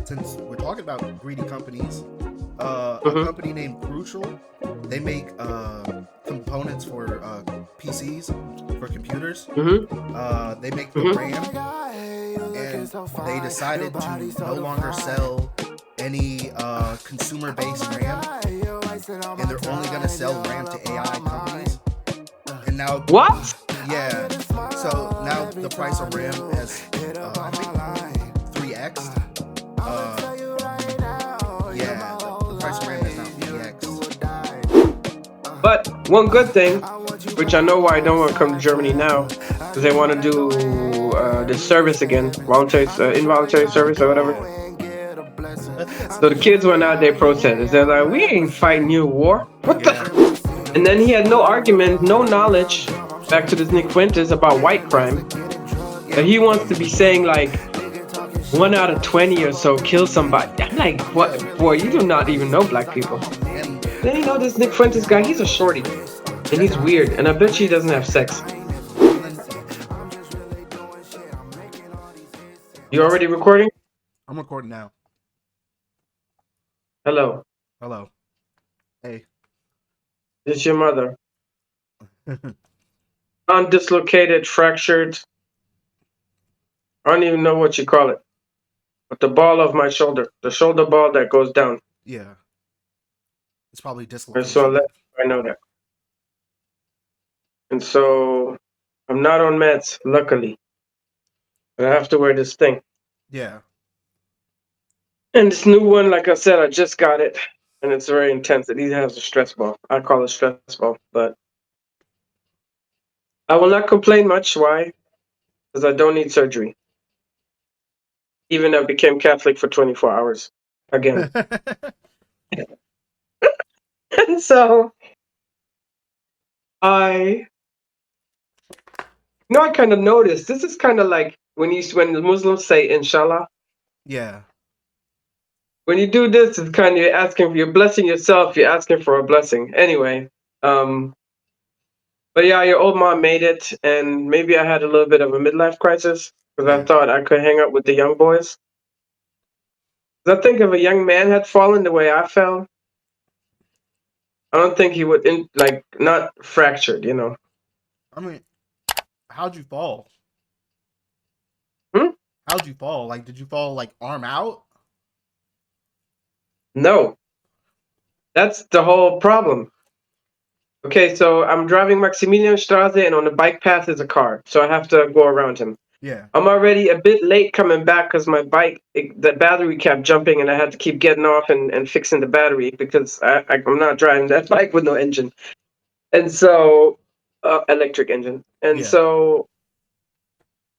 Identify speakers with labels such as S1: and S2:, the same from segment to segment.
S1: since we're talking about greedy companies, a
S2: Mm-hmm.
S1: company named Crucial, they make components for PCs, for computers.
S2: Mm-hmm.
S1: They make the
S2: Mm-hmm.
S1: RAM, and they decided to no longer sell any consumer-based RAM, and they're only gonna sell RAM to AI companies. And now,
S2: What?
S1: yeah, so now the price of RAM has, I think, 3x. Yeah, the price of RAM is now 3x.
S2: But one good thing, which I know why I don't want to come to Germany now, because they want to do the service again, voluntary, involuntary service or whatever.
S1: Yeah.
S2: So the kids went out, they protested. They're like, "We ain't fighting your war. What
S1: Yeah.
S2: the?" And then he had no argument, no knowledge. Back to this Nick Fuentes about white crime. That
S1: Yeah.
S2: he wants to be saying like 1 out of 20 or so kill somebody. I'm like, what? Boy, you do not even know black people.
S1: And
S2: Then you know this Nick Fuentes guy. He's a shorty, and he's weird. And I bet she doesn't have sex.
S1: and then
S2: You
S1: also,
S2: already recording?
S1: I'm recording now.
S2: Hello.
S1: Hello. Hey.
S2: It's your mother. Undislocated, fractured. I don't even know what you call it. But the ball of my shoulder, the shoulder ball that goes down.
S1: Yeah. It's probably
S2: And so
S1: dislocation.
S2: I know that. And so I'm not on meds, luckily. But I have to wear this thing.
S1: Yeah.
S2: And this new one, like I said, I just got it. And it's very intense. It even has a stress ball. I call it stress ball. But I will not complain much. Why? Because I don't need surgery. Even I became Catholic for 24 hours again. And so I I kind of noticed this is kind of like when the Muslims say inshallah.
S1: Yeah.
S2: When you do this, it's kind of you're asking for you're blessing yourself, you're asking for a blessing. Anyway, um but yeah, your old mom made it, and maybe I had a little bit of a midlife crisis because I
S1: Yeah.
S2: thought I could hang out with the young boys. 'Cause I think if a young man had fallen the way I fell, I don't think he would like not fractured, you know.
S1: I mean, how'd you fall?
S2: Hmm?
S1: How'd you fall? Like, did you fall like arm out?
S2: No, that's the whole problem. Okay, so I'm driving Maximilianstraße, and on the bike path is a car, so I have to go around him.
S1: Yeah.
S2: I'm already a bit late coming back because my bike, the battery kept jumping, and I had to keep getting off and fixing the battery because I'm not driving that bike with no engine. And so, electric engine. And
S1: Yeah.
S2: so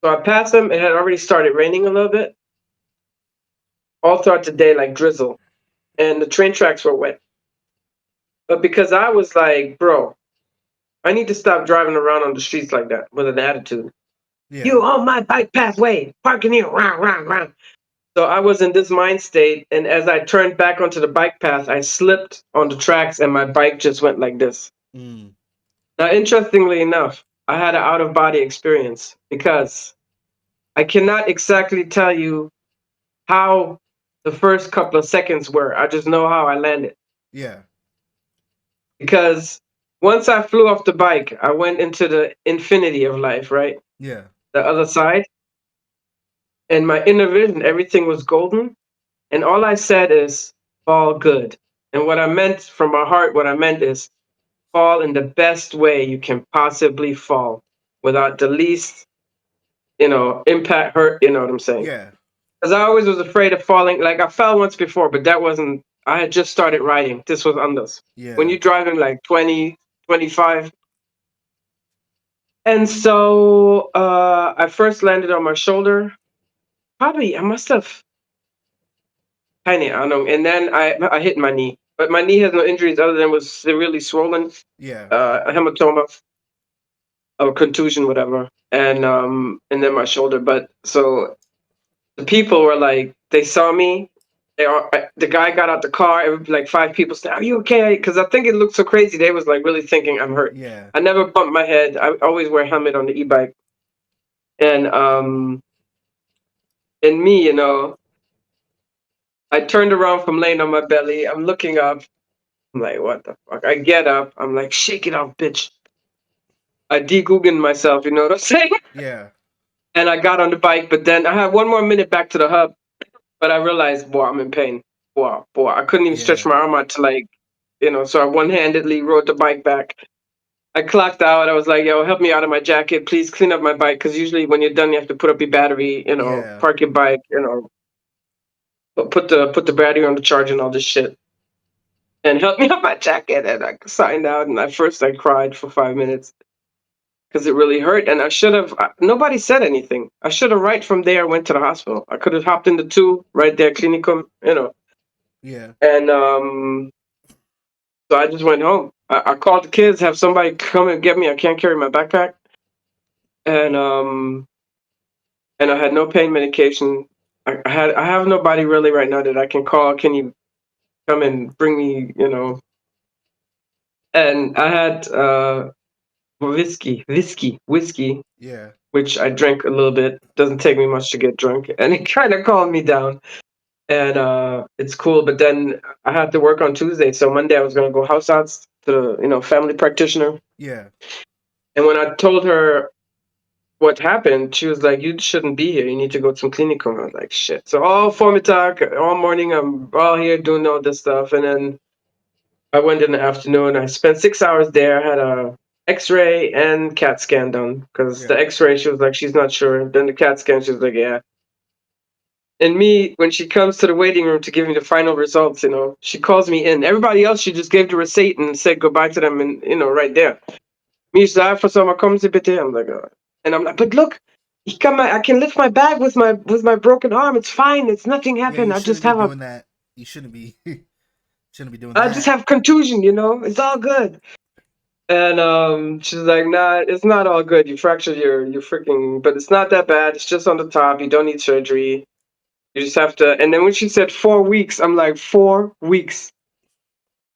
S2: I passed him. It had already started raining a little bit, all throughout the day, like drizzle, and the train tracks were wet. But because I was like, bro, I need to stop driving around on the streets like that with an attitude.
S1: Yeah.
S2: You on my bike pathway, parking here, round, round, round. So I was in this mind state, and as I turned back onto the bike path, I slipped on the tracks, and my bike just went like this.
S1: Mm.
S2: Now, interestingly enough, I had an out of body experience because I cannot exactly tell you how the first couple of seconds were. I just know how I landed.
S1: Yeah.
S2: Because once I flew off the bike, I went into the infinity of life, right?
S1: Yeah.
S2: The other side. And my inner vision, everything was golden. And all I said is, fall good. And what I meant from my heart, what I meant is, fall in the best way you can possibly fall without the least, impact, hurt, you know what I'm saying?
S1: Yeah.
S2: Because I always was afraid of falling. Like I fell once before, but that wasn't, I had just started riding. This was on this. When
S1: Yeah.
S2: you're driving like 20, 25. And so I first landed on my shoulder. Probably, I must have tiny, I don't know. And then I hit my knee, but my knee has no injuries other than was severely swollen,
S1: Yeah.
S2: a hematoma, or contusion, whatever, and then my shoulder. But so the people were like, they saw me. The guy got out the car. Like five people said, "Are you okay?" Because I think it looked so crazy. They was like really thinking I'm hurt.
S1: Yeah.
S2: I never bumped my head. I always wear a helmet on the e-bike, and and me, I turned around from laying on my belly. I'm looking up. I'm like, what the fuck? I get up. I'm like, shake it off, bitch. I de-Googled myself, you know what I'm saying?
S1: Yeah.
S2: And I got on the bike, but then I had 1 more minute back to the hub, but I realized, boy, I'm in pain. Boy, I couldn't even stretch
S1: Yeah.
S2: my arm out to like, so I one-handedly rode the bike back. I clocked out. I was like, yo, help me out of my jacket. Please clean up my bike. Because usually when you're done, you have to put up your battery,
S1: Yeah.
S2: park your bike, put the battery on the charge and all this shit. And help me up my jacket. And I signed out. And at first I cried for 5 minutes because it really hurt. And I should have, nobody said anything. I should have right from there went to the hospital. I could have hopped in the two right there, clinicum.
S1: Yeah.
S2: And so I just went home. I called the kids, have somebody come and get me. I can't carry my backpack. And I had no pain medication. I have nobody really right now that I can call. Can you come and bring me, And I had whiskey,
S1: Yeah.
S2: which I drank a little bit. Doesn't take me much to get drunk, and it kind of calmed me down. And it's cool. But then I had to work on Tuesday, so Monday I was gonna go house outs to the family practitioner.
S1: Yeah.
S2: And when I told her what happened, she was like, "You shouldn't be here. You need to go to some clinicum." I was like, "Shit!" So all for me talk all morning, I'm all here doing all this stuff, and then I went in the afternoon. I spent 6 hours there. I had a X-ray and CAT scan done because
S1: Yeah.
S2: the X-ray she was like she's not sure. Then the CAT scan she was like yeah. And me when she comes to the waiting room to give me the final results, she calls me in. Everybody else she just gave the receipt and said goodbye to them and right there. Me she's for some come to bit. I'm like and I'm like but look. I can lift my bag with my broken arm. It's fine. It's nothing
S1: Yeah.
S2: happened.
S1: You shouldn't be doing that. You shouldn't be. Shouldn't be doing
S2: I just
S1: that.
S2: have contusion. It's all good. And she's like, nah, it's not all good. You fractured your freaking, but it's not that bad. It's just on the top. You don't need surgery. You just have to. And then when she said 4 weeks, I'm like, 4 weeks.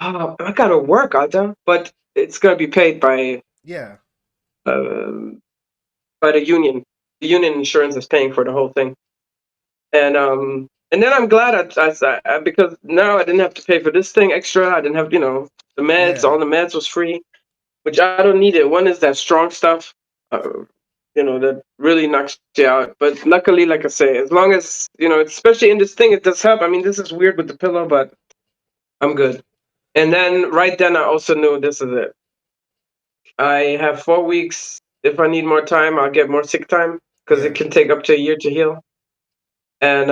S2: I gotta work, Alta, but it's gonna be paid
S1: Yeah.
S2: uh, by the union. The union insurance is paying for the whole thing. And then I'm glad because now I didn't have to pay for this thing extra. I didn't have the meds.
S1: Yeah.
S2: All the meds was free, which I don't need it. One is that strong stuff. That really knocks you out. But luckily, like I say, as long as, especially in this thing, it does help. I mean, this is weird with the pillow, but I'm good. And then right then, I also knew this is it. I have 4 weeks. If I need more time, I'll get more sick time because it
S1: Yeah.
S2: can take up to a year to heal. And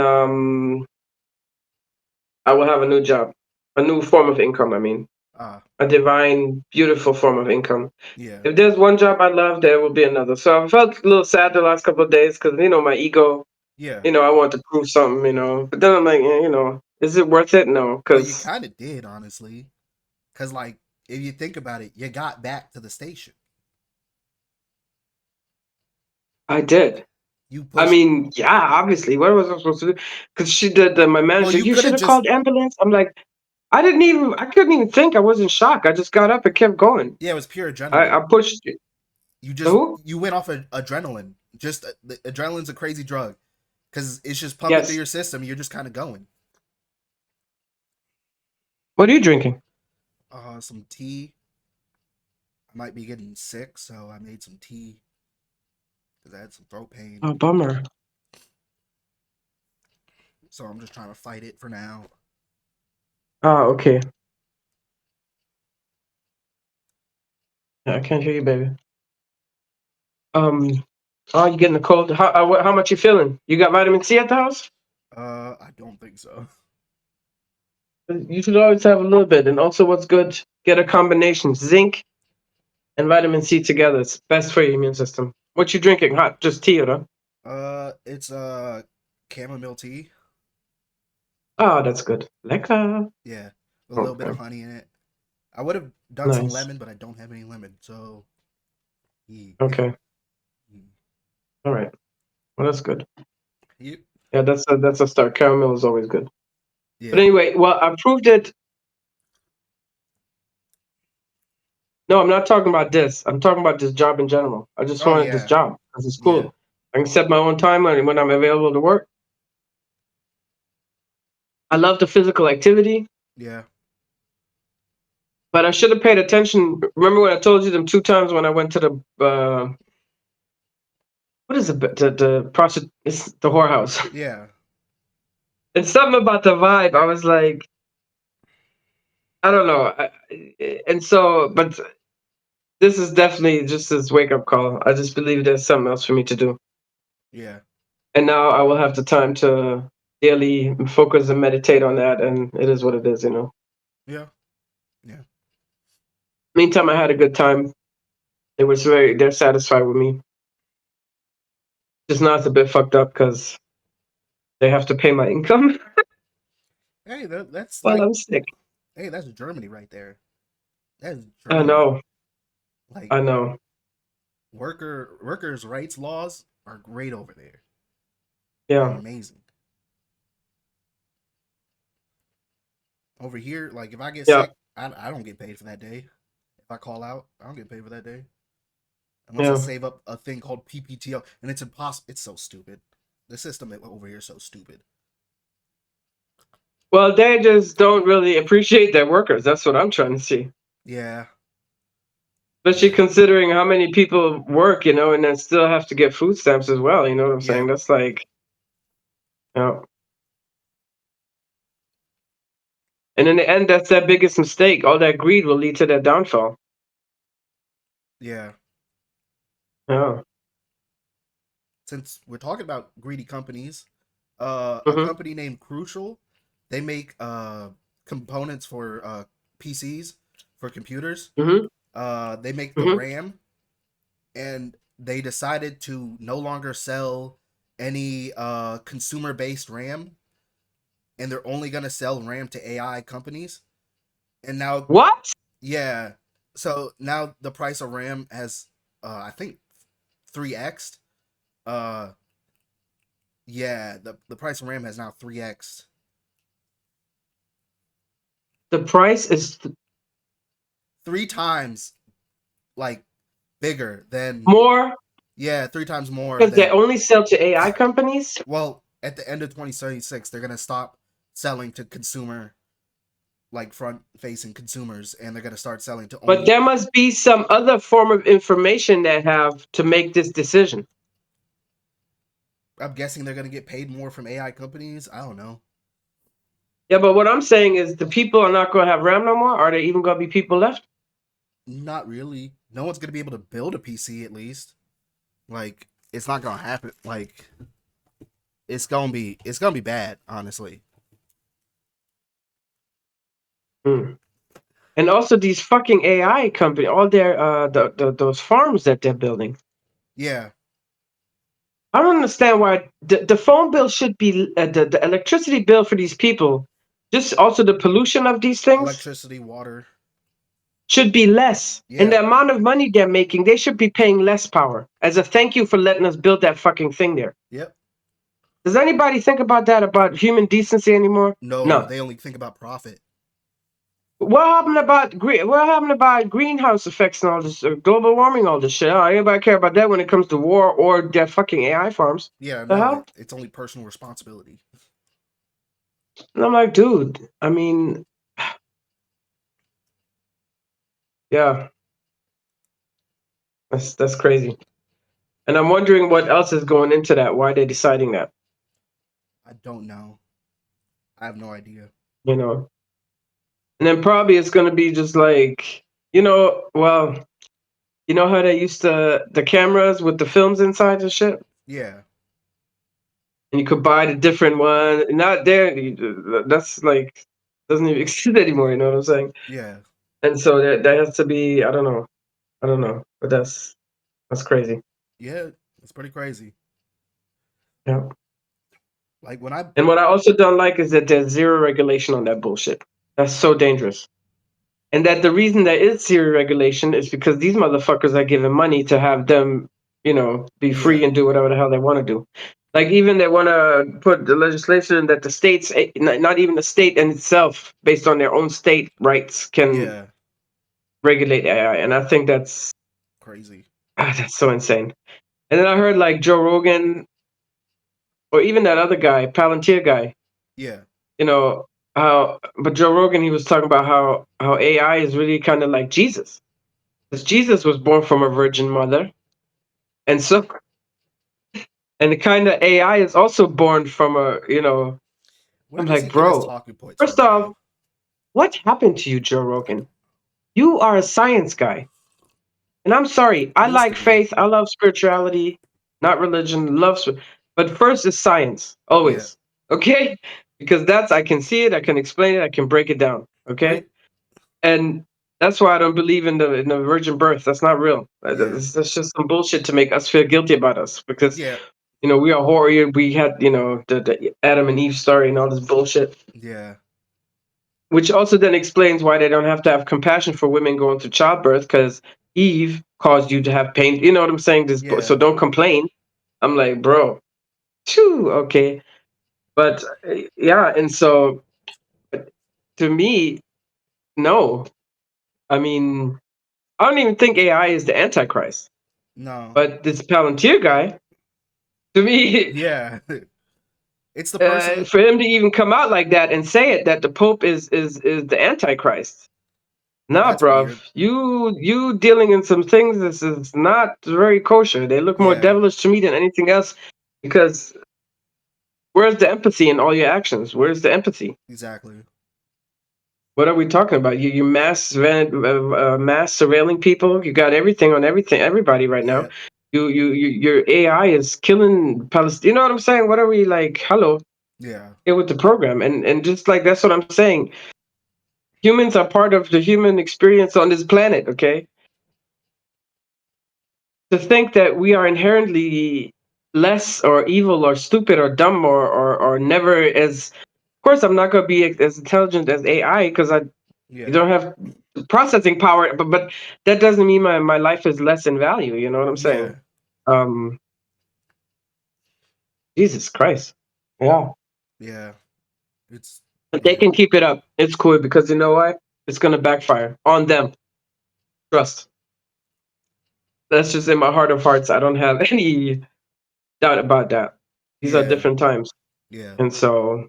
S2: I will have a new job, a new form of income. I mean,
S1: Ah.
S2: a divine, beautiful form of income.
S1: Yeah.
S2: If there's one job I love, there will be another. So I felt a little sad the last couple of days because my ego.
S1: Yeah.
S2: I want to prove something. But then I'm like, is it worth it? No,
S1: Well, you
S2: because
S1: kind of did, honestly. Because, like, if you think about it, you got back to the station.
S2: I did.
S1: You
S2: I
S1: pushed.
S2: mean, yeah, obviously. What was I supposed to do? Because she did. My
S1: Well,
S2: manager,
S1: you
S2: you
S1: could
S2: should
S1: have
S2: have
S1: just.
S2: called ambulance. I'm like, I couldn't even think. I was in shock. I just got up and kept going.
S1: Yeah, it was pure
S2: I
S1: adrenaline.
S2: pushed it.
S1: You just.
S2: Who?
S1: You went off of adrenaline. Just. The adrenaline's a crazy drug. Because it's just pumping through
S2: Yes.
S1: your system. You're just kind of going.
S2: What are you drinking?
S1: Some tea. I might be getting sick, so I made some tea. Because I had some throat pain.
S2: Oh, bummer.
S1: So I'm just trying to fight it for now.
S2: Oh, okay. Yeah, I can't hear you, baby. Oh, you getting a cold? How much you feeling? You got vitamin C at the house?
S1: I don't think so.
S2: You should always have a little bit. And also, what's good? Get a combination zinc and vitamin C together. It's best for your immune system. What you drinking? Hot? Just tea, or?
S1: It's chamomile tea.
S2: Oh, that's good. Lekker.
S1: Yeah, a little bit of
S2: Okay,
S1: honey in it. I would have done some
S2: nice.
S1: lemon, but I don't have any lemon, so yeah.
S2: Okay, all right. Well, that's good.
S1: Yep.
S2: Yeah, that's a start. Caramel is always good. But
S1: Yeah.
S2: anyway, well, I proved it. No, I'm not talking about this. I'm talking about this job in general. I just
S1: Oh
S2: wanted this
S1: yeah.
S2: job because it's
S1: Yeah.
S2: cool. I can set my own time when I'm available to work. I love the physical activity,
S1: Yeah.
S2: but I should have paid attention. Remember when I told you them 2 times when I went to the what is it? The prostitute, it's the whorehouse.
S1: Yeah.
S2: And something about the vibe. I was like, I don't know. And so, but this is definitely just this wake up call. I just believe there's something else for me to do.
S1: Yeah.
S2: And now I will have the time to daily focus and meditate on that. And it is what it is, you know.
S1: Yeah. Yeah.
S2: Meantime, I had a good time. They're satisfied with me. Just now it's a bit fucked up because they have to pay my income
S1: Hey, that's
S2: while
S1: like,
S2: I'm sick.
S1: hey, that's Germany right there. That's
S2: I
S1: Germany.
S2: know.
S1: Like
S2: I know.
S1: workers' rights laws are great over there. They're
S2: Yeah.
S1: amazing. Over here, like if I get
S2: Yeah.
S1: sick, I don't get paid for that day. If I call out, I don't get paid for that day unless I
S2: Yeah.
S1: save up a thing called PPTO, and it's impossible. It's so stupid. The system over here is so stupid.
S2: Well, they just don't really appreciate their workers. That's what I'm trying to see.
S1: Yeah,
S2: Especially
S1: yeah,
S2: considering how many people work, you know, and then still have to get food stamps as well. You know what I'm
S1: yeah,
S2: saying? That's like, you know, and in the end, that's their biggest mistake. All that greed will lead to their downfall.
S1: yeah.
S2: Yeah.
S1: Since we're talking about greedy companies, a
S2: Mhm.
S1: company named Crucial, they make components for PCs for computers.
S2: Mhm.
S1: They make the
S2: Mhm.
S1: RAM, and they decided to no longer sell any consumer based RAM, and they're only gonna sell RAM to AI companies. And now,
S2: What?
S1: yeah, so now the price of RAM has, I think, 3x. Uh, yeah, the price of RAM has now 3x,
S2: The price is
S1: 3 times like bigger than,
S2: more
S1: yeah, 3 times more
S2: because they
S1: than.
S2: only sell to AI companies.
S1: Well, at the end of 2036, they're gonna stop selling to consumer, like front facing consumers, and they're gonna start selling to
S2: But
S1: only.
S2: there must be some other form of information they have to make this decision.
S1: I'm guessing they're gonna get paid more from AI companies. I don't know.
S2: Yeah, but what I'm saying is the people are not going to have RAM no more. Are there even going to be people left?
S1: Not really. No one's gonna be able to build a PC at least. Like it's not gonna happen. Like it's gonna be bad. Honestly.
S2: Hmm. And also these fucking AI company, all their those farms that they're building.
S1: Yeah.
S2: I don't understand why the phone bill should be the electricity bill for these people, just also the pollution of these things
S1: Electricity, water.
S2: should be less. And
S1: Yeah.
S2: the amount of money they're making, they should be paying less power as a thank you for letting us build that fucking thing there.
S1: Yep.
S2: Does anybody think about that about human decency anymore?
S1: No,
S2: No.
S1: they only think about profit.
S2: What happened about greenhouse effects and all this global warming, all this shit? Oh, anybody care about that when it comes to war or their fucking AI farms?
S1: Yeah.
S2: The
S1: No,
S2: hell?
S1: it's only personal responsibility.
S2: And I'm like, dude. I mean, yeah, that's crazy. And I'm wondering what else is going into that. Why they're deciding that?
S1: I don't know. I have no idea.
S2: You know. And then probably it's gonna be just like, well, you know how they used to the cameras with the films inside and shit.
S1: Yeah.
S2: And you could buy the different one. Not there. That's like doesn't even exist anymore. You know what I'm saying?
S1: Yeah.
S2: And so that has to be. I don't know. I don't know. But that's crazy.
S1: Yeah. It's pretty crazy.
S2: Yeah.
S1: Like when I.
S2: And what I also don't like is that there's zero regulation on that bullshit. That's so dangerous. And that the reason there is zero regulation is because these motherfuckers are given money to have them, be free
S1: Yeah.
S2: and do whatever the hell they want to do. Like even they want to put the legislation that the states, not even the state in itself, based on their own state rights, can
S1: Yeah.
S2: regulate AI. And I think
S1: Crazy.
S2: that's so insane. And then I heard like Joe Rogan or even that other guy, Palantir guy.
S1: Yeah.
S2: you know, how, but Joe Rogan, he was talking about how AI is really kind of like Jesus, because Jesus was born from a virgin mother, and so, and the kind of AI is also born from a,
S1: Where
S2: I'm
S1: does
S2: like,
S1: he get his
S2: bro,
S1: talking points
S2: first
S1: from,
S2: off,
S1: bro?
S2: what happened to you, Joe Rogan? You are a science guy. And I'm sorry, I
S1: Used to
S2: like
S1: be.
S2: faith, I love spirituality, not religion, but first is science,
S1: Yeah.
S2: always. Okay? Because that's, I can see it, I can explain it, I can break it down.
S1: Right.
S2: Okay? And that's why I don't believe in the virgin birth. That's not real.
S1: Yeah.
S2: That's just some bullshit to make us feel guilty about us, because
S1: Yeah.
S2: we are horror. We had the Adam and Eve story and all this bullshit,
S1: Yeah.
S2: which also then explains why they don't have to have compassion for women going through childbirth, because Eve caused you to have pain. You know what I'm saying? So
S1: Yeah.
S2: don't complain. I'm like, bro, phew, okay. But yeah, and so to me, no. I mean, I don't even think AI is the Antichrist.
S1: No.
S2: But this Palantir guy, to me,
S1: Yeah. It's the person.
S2: for him to even come out like that and say it, that the Pope is the Antichrist. Nah,
S1: That's
S2: bruv,
S1: weird.
S2: you dealing in some things. This is not very kosher. They look more
S1: Yeah.
S2: devilish to me than anything else. Because where's the empathy in all your actions? Where's the empathy?
S1: Exactly.
S2: What are we talking about? You mass surveilling people. You got everything on everybody right now.
S1: Yeah.
S2: Your AI is killing Palestine. You know what I'm saying? What are we like? Hello,
S1: Yeah.
S2: get with the program. And just like that's what I'm saying. Humans are part of the human experience on this planet. Okay, to think that we are inherently less or evil or stupid or dumb or never as. Of course, I'm not going to be as intelligent as AI, because I you
S1: Yeah.
S2: don't have processing power, but that doesn't mean my life is less in value. You know what I'm saying?
S1: Yeah.
S2: Um, Jesus Christ, yeah.
S1: Yeah. It's
S2: But they
S1: yeah.
S2: can keep it up. It's cool, because you know why? It's gonna backfire on them. Trust. That's just in my heart of hearts. I don't have any doubt about that. These are
S1: Yeah.
S2: different times,
S1: Yeah.
S2: and so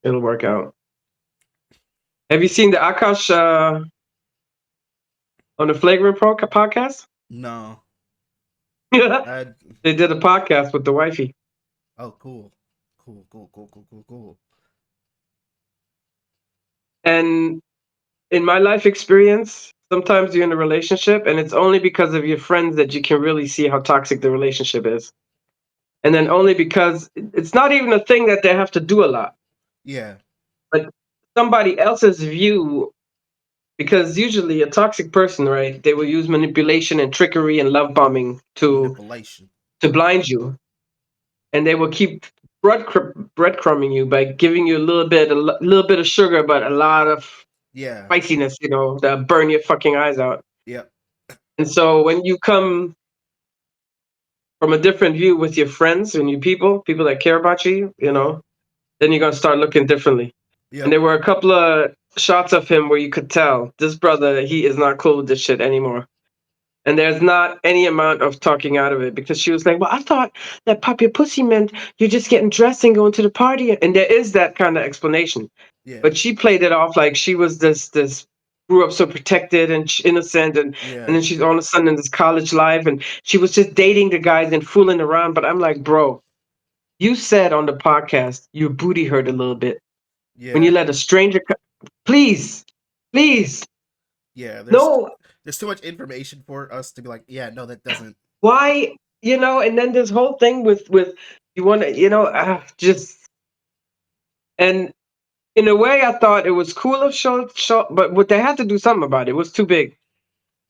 S2: it'll work out. Have you seen the Akash on the Flagrant Pro podcast?
S1: No. I.
S2: They did a podcast with the wifey.
S1: Oh, cool. Cool. Cool. Cool. Cool. Cool. Cool.
S2: And in my life experience, sometimes you're in a relationship and it's only because of your friends that you can really see how toxic the relationship is. And then only because it's not even a thing that they have to do a lot,
S1: Yeah.
S2: but somebody else's view, because usually a toxic person, right, they will use manipulation and trickery and love bombing
S1: Manipulation.
S2: to blind you, and they will keep breadcrumbing you by giving you a little bit of sugar, but a lot of
S1: Yeah.
S2: spiciness, that burn your fucking eyes out.
S1: Yep.
S2: And so when you come from a different view with your friends and your people that care about you,
S1: Mm-hmm.
S2: then you're gonna start looking differently. And
S1: Yep.
S2: there were a couple of shots of him where you could tell this brother, he is not cool with this shit anymore. And there's not any amount of talking out of it, because she was like, "Well, I thought that pop your pussy meant you're just getting dressed and going to the party." And there is that kind of explanation,
S1: Yeah.
S2: but she played it off like she was this grew up so protected and innocent, and
S1: Yeah.
S2: then she's all of a sudden in this college life, and she was just dating the guys and fooling around. But I'm like, bro, you said on the podcast you booty hurt a little bit when you
S1: Yeah.
S2: let a stranger please, please,
S1: Yeah.
S2: no,
S1: There's too much information for us to be like, yeah, no, that doesn't.
S2: why, and then this whole thing with you want to, just, and in a way I thought it was cool of show, but what they had to do something about it. It was too big.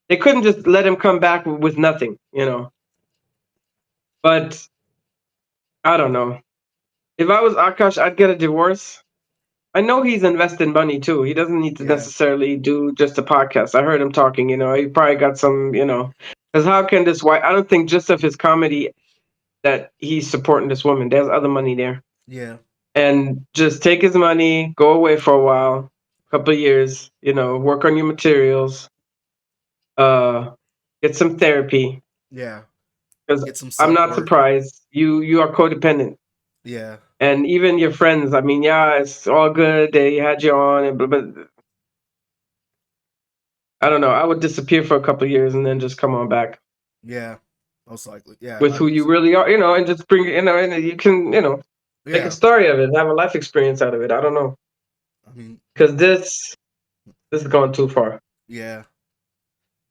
S2: They couldn't just let him come back with nothing. But I don't know. If I was Akash, I'd get a divorce. I know he's investing money too. He doesn't need to
S1: Yeah.
S2: necessarily do just a podcast. I heard him talking. He probably got some. Because how can this? Why I don't think just of his comedy that he's supporting this woman. There's other money there,
S1: Yeah.
S2: and just take his money, go away for a while, couple of years. Work on your materials. Uh, get some therapy,
S1: Yeah.
S2: because
S1: Get some
S2: I'm
S1: self
S2: not
S1: work.
S2: surprised. You are codependent.
S1: Yeah.
S2: And even your friends, I mean, yeah, it's all good. They had you on, but I don't know. I would disappear for a couple of years and then just come on back
S1: Yeah. Most likely. Yeah,
S2: with
S1: I
S2: who
S1: could
S2: you
S1: see.
S2: really are, and just bring, and you can, make a
S1: Yeah.
S2: story of it, have a life experience out of it. I don't know,
S1: I mean,
S2: because this is going too far.
S1: yeah.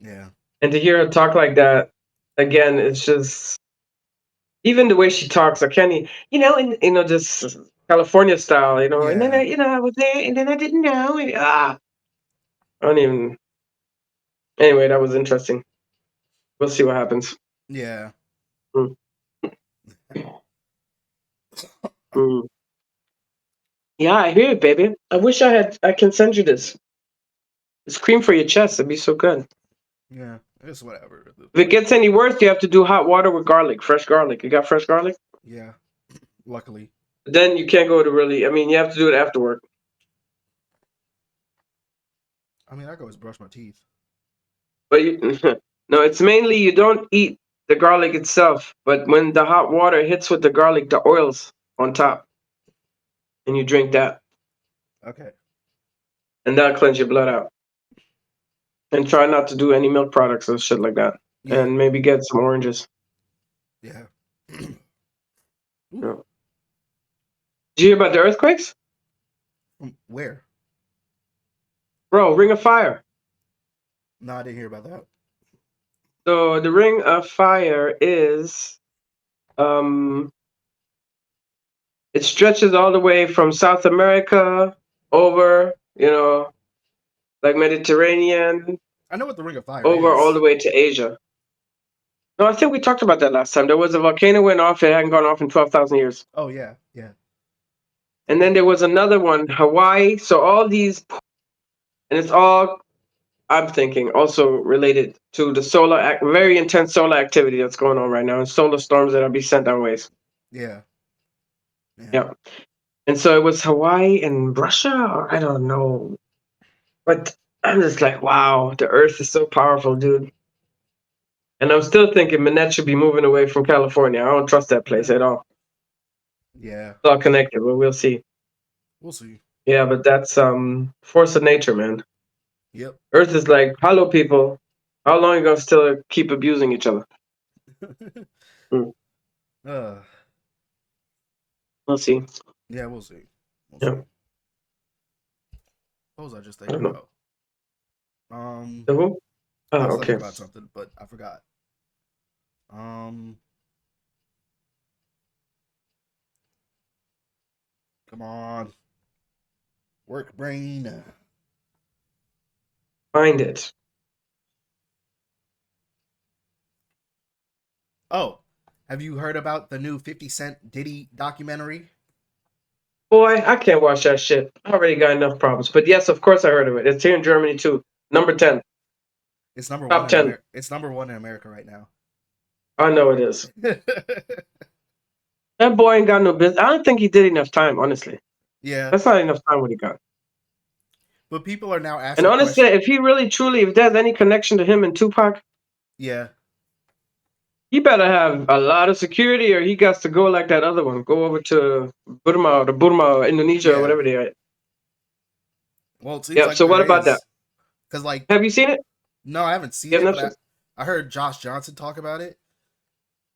S1: Yeah.
S2: And to hear her talk like that again, it's just even the way she talks. I can't, and just California style, And then
S1: Yeah.
S2: I was there, and then I didn't know. I don't even. Anyway, that was interesting. We'll see what happens.
S1: Yeah.
S2: Mm, mm. Yeah, I hear it, baby. I wish I can send you this. It's cream for your chest. It'd be so good.
S1: Yeah. It's whatever at this
S2: If it
S1: point.
S2: gets any worse, you have to do hot water with garlic, fresh garlic. You got fresh garlic?
S1: Yeah. Luckily.
S2: Then you can't go to really. I mean, you have to do it after work.
S1: I mean, I could always brush my teeth.
S2: But no, it's mainly you don't eat the garlic itself, but when the hot water hits with the garlic, the oils on top, and you drink that,
S1: Okay.
S2: and that'll cleanse your blood out. And try not to do any milk products or shit like that.
S1: Yeah.
S2: And maybe get some oranges.
S1: Yeah.
S2: Yeah. Did you hear about the earthquakes?
S1: From where?
S2: Bro, Ring of Fire.
S1: No, I didn't hear about that.
S2: So the Ring of Fire is um it stretches all the way from South America over, like Mediterranean,
S1: I know what the Ring of Fire
S2: over all the
S1: is.
S2: way to Asia. No, I think we talked about that last time. There was a volcano went off, it hadn't gone off in 12,000 years.
S1: Oh yeah. Yeah.
S2: And then there was another one, Hawaii. So all these, and it's all, I'm thinking, also related to the very intense solar activity that's going on right now, and solar storms that are being sent our ways.
S1: Yeah. Yeah.
S2: Yeah. And so it was Hawaii and Russia, or I don't know. But I'm just like, wow, the earth is so powerful, dude. And I'm still thinking Manette should be moving away from California. I don't trust that place at all.
S1: Yeah.
S2: It's all connected, but we'll see.
S1: We'll see.
S2: Yeah, but that's force of nature, man.
S1: Yep.
S2: Earth is like, hello, people. How long are you gonna still keep abusing each other? Mm,
S1: uh.
S2: we'll see.
S1: Yeah. We'll see. We'll see.
S2: Yeah,
S1: What was I just
S2: I
S1: thinking
S2: don't know.
S1: about? Um.
S2: The who?
S1: I
S2: Oh,
S1: was thinking
S2: okay.
S1: about something, but I forgot. Um. Come on. Work brain.
S2: Find it.
S1: Oh, have you heard about the new 50 Cent Diddy documentary?
S2: Boy, I can't watch that shit. I already got enough problems. But yes, of course I heard of it. It's here in Germany too. Number 10.
S1: It's number one
S2: Top
S1: in
S2: 10.
S1: America. It's number one in America right now.
S2: I know it is. That boy ain't got no business. I don't think he did enough time, honestly.
S1: Yeah,
S2: That's not enough time what he got.
S1: but people are now
S2: And
S1: asking
S2: honestly,
S1: questions.
S2: if he really truly, if there's any connection to him and Tupac,
S1: Yeah,
S2: he better have a lot of security or he got to go like that other one. Go over to Burma, Indonesia, or
S1: yeah.
S2: whatever they are.
S1: Well, it seems
S2: Yeah.
S1: like
S2: So
S1: there
S2: what about that?
S1: is, because like,
S2: Have you seen it?
S1: no, I haven't seen
S2: You
S1: it,
S2: have
S1: but
S2: Netflix?
S1: I heard Josh Johnson talk about it,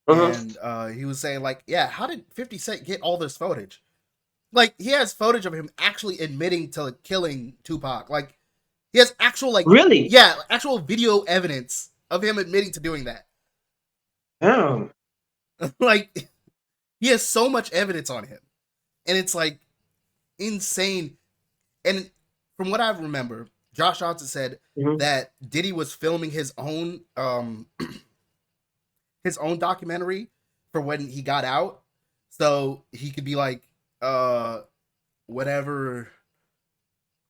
S2: Uh-huh.
S1: and he was saying like, yeah, how did 50 Cent get all this footage? Like, he has footage of him actually admitting to killing Tupac. Like, he has actual
S2: Really?
S1: yeah, actual video evidence of him admitting to doing that.
S2: Damn.
S1: Like, he has so much evidence on him, and it's like insane. And from what I remember, Josh Johnson said
S2: Mhm.
S1: that Diddy was filming his own his own documentary for when he got out, so he could be like uh whatever.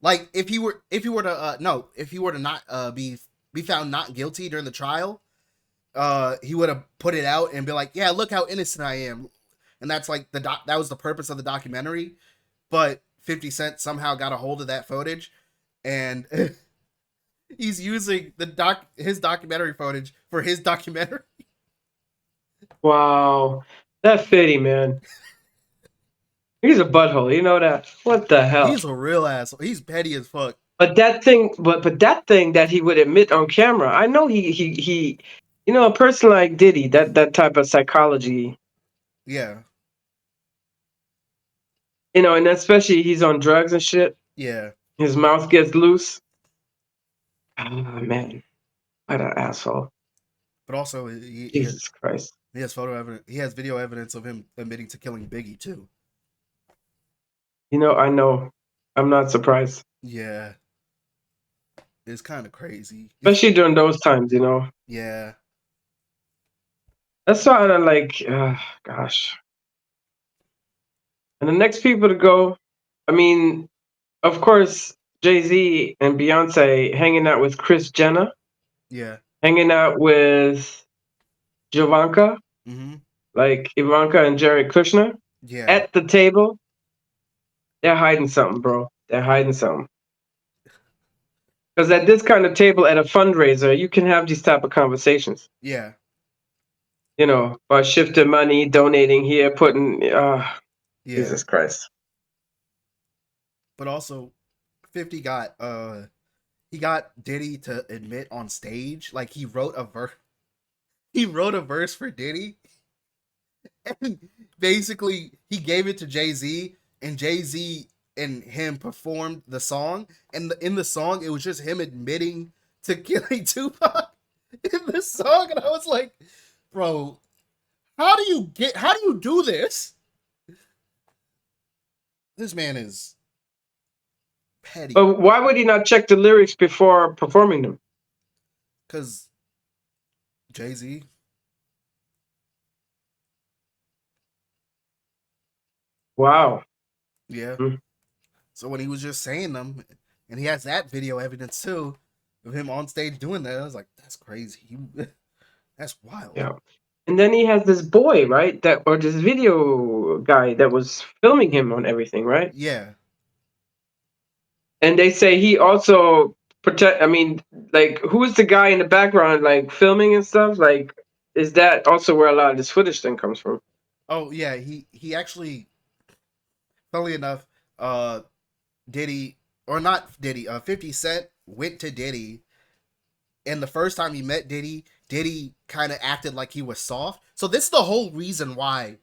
S1: Like, if he were to no, if he were to not be found not guilty during the trial, he would have put it out and be like, yeah, look how innocent I am. And that's like that was the purpose of the documentary. But 50 Cent somehow got a hold of that footage, and he's using his documentary footage for his documentary.
S2: Wow. That fitty, man. He's a butthole. You know that? What the hell?
S1: He's a real asshole. He's petty as fuck.
S2: But that thing, but that thing that he would admit on camera, I know he, you know, a person like Diddy, that type of psychology,
S1: Yeah.
S2: you know, and especially he's on drugs and shit.
S1: Yeah.
S2: His mouth gets loose. Oh man, what an asshole!
S1: But also, he
S2: Jesus Christ!
S1: he has photo evidence. He has video evidence of him admitting to killing Biggie too.
S2: You know, I know. I'm not surprised,
S1: Yeah. It's kind of crazy.
S2: especially during those times. You know,
S1: Yeah.
S2: that's why I like. Gosh, and the next people to go. I mean, of course, Jay-Z and Beyonce hanging out with Chris Jenner,
S1: Yeah.
S2: hanging out with Jovanka,
S1: Mm-hmm.
S2: like Ivanka and Jared Kushner,
S1: Yeah.
S2: at the table. They're hiding something, bro. They're hiding something. Because at this kind of table at a fundraiser, you can have these type of conversations.
S1: Yeah.
S2: You know, about shifting money, donating here, putting.
S1: Yeah.
S2: Jesus Christ.
S1: But also, 50 got he got Diddy to admit on stage, like he wrote a verse. He wrote a verse for Diddy, and basically he gave it to Jay-Z, and Jay-Z and him performed the song. And in the song, it was just him admitting to killing Tupac in the song. And I was like, bro, how do you do this? This man is petty.
S2: But why would he not check the lyrics before performing them?
S1: Because Jay-Z.
S2: Wow.
S1: Yeah.
S2: Mm.
S1: So when he was just saying them, and he has that video evidence too of him on stage doing that, I was like, that's crazy. That's wild.
S2: Yeah. And then he has this boy, right? That or this video guy that was filming him on everything, right?
S1: Yeah.
S2: And they say he also protect. I mean, like, who's the guy in the background, like filming and stuff? Like, is that also where a lot of this footage thing comes from?
S1: Oh yeah, he actually, funnily enough, Diddy or not Diddy, 50 Cent went to Diddy, and the first time he met Diddy, Diddy kind of acted like he was soft. So this is the whole reason why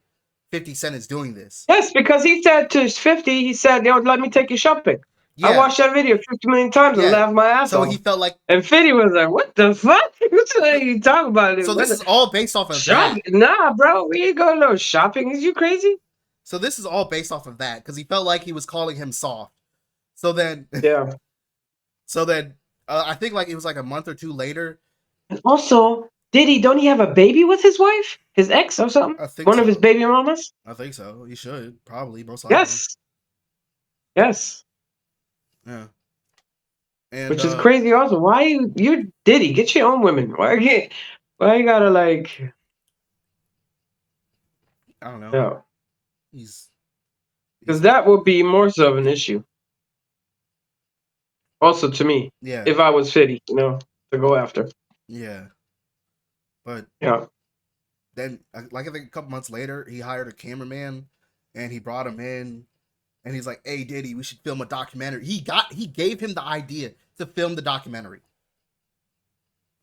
S1: 50 Cent is doing this.
S2: Yes, because he said to 50, he said, "Yo, let me take you shopping." I
S1: Yeah,
S2: watched that video 50 million times and
S1: yeah.
S2: laughed my ass
S1: So he
S2: off.
S1: felt like,
S2: And 50 was like, "What the fuck? What are you talking about?
S1: so
S2: What
S1: this
S2: the
S1: is all based off of that.
S2: shopping? Nah, bro, we ain't going no shopping. Is you crazy?"
S1: So this is all based off of that because he felt like he was calling him soft. So then,
S2: Yeah.
S1: so then, I think like it was like a month or two later.
S2: And also, don't he have a baby with his wife? His ex or something?
S1: I think
S2: One of his
S1: so.
S2: baby mamas?
S1: I think so. He should probably, most likely.
S2: Yes. Yes.
S1: Yeah. And
S2: Which is crazy also. Why you Diddy? Get your own women. Why you gotta like
S1: I don't know.
S2: yeah.
S1: He's
S2: Because that would be more so of an issue. Also to me.
S1: yeah,
S2: If I was 50, you know, to go after.
S1: yeah. But
S2: Yeah.
S1: then, like I think a couple months later, he hired a cameraman, and he brought him in, and he's like, "Hey, Diddy, we should film a documentary." He gave him the idea to film the documentary.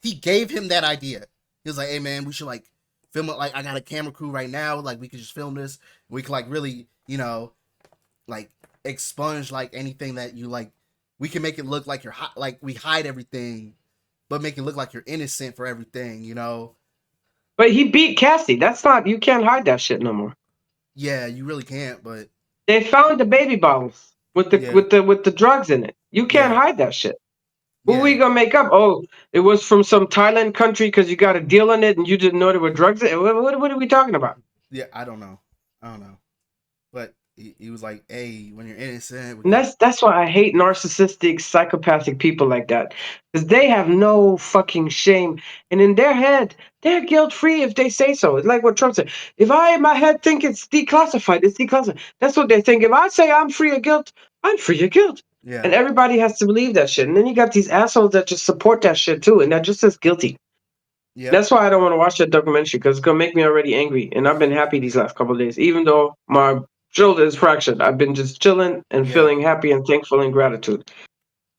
S1: He gave him that idea. He was like, "Hey, man, we should like film it. Like, I got a camera crew right now. Like, we could just film this. We could like really, like expunge like anything that you like. We can make it look like you're like we hide everything, but make it look like you're innocent for everything.
S2: But he beat Cassie. That's not you can't hide that shit no more.
S1: Yeah, you really can't. But
S2: They found the baby bottles with the
S1: yeah,
S2: with the drugs in it. You can't
S1: yeah,
S2: hide that shit. Who
S1: yeah,
S2: we gonna make up? Oh, it was from some Thailand country because you got a deal on it and you didn't know there were drugs in it. What are we talking about?
S1: yeah. I don't know. But he was like, "Hey, when you're innocent, we
S2: And
S1: can."
S2: that's why I hate narcissistic, psychopathic people like that. Because they have no fucking shame. And in their head, they're guilt free if they say so. It's like what Trump said. If I in my head think it's declassified, it's declassified. That's what they think. If I say I'm free of guilt, I'm free of guilt.
S1: Yeah,
S2: And everybody has to believe that shit. And then you got these assholes that just support that shit too. And that just says guilty.
S1: yep,
S2: That's why I don't want to watch that documentary because it's gonna make me already angry. And I've been happy these last couple of days, even though my shoulder is fractured. I've been just chilling and
S1: Yeah.
S2: feeling happy and thankful and gratitude.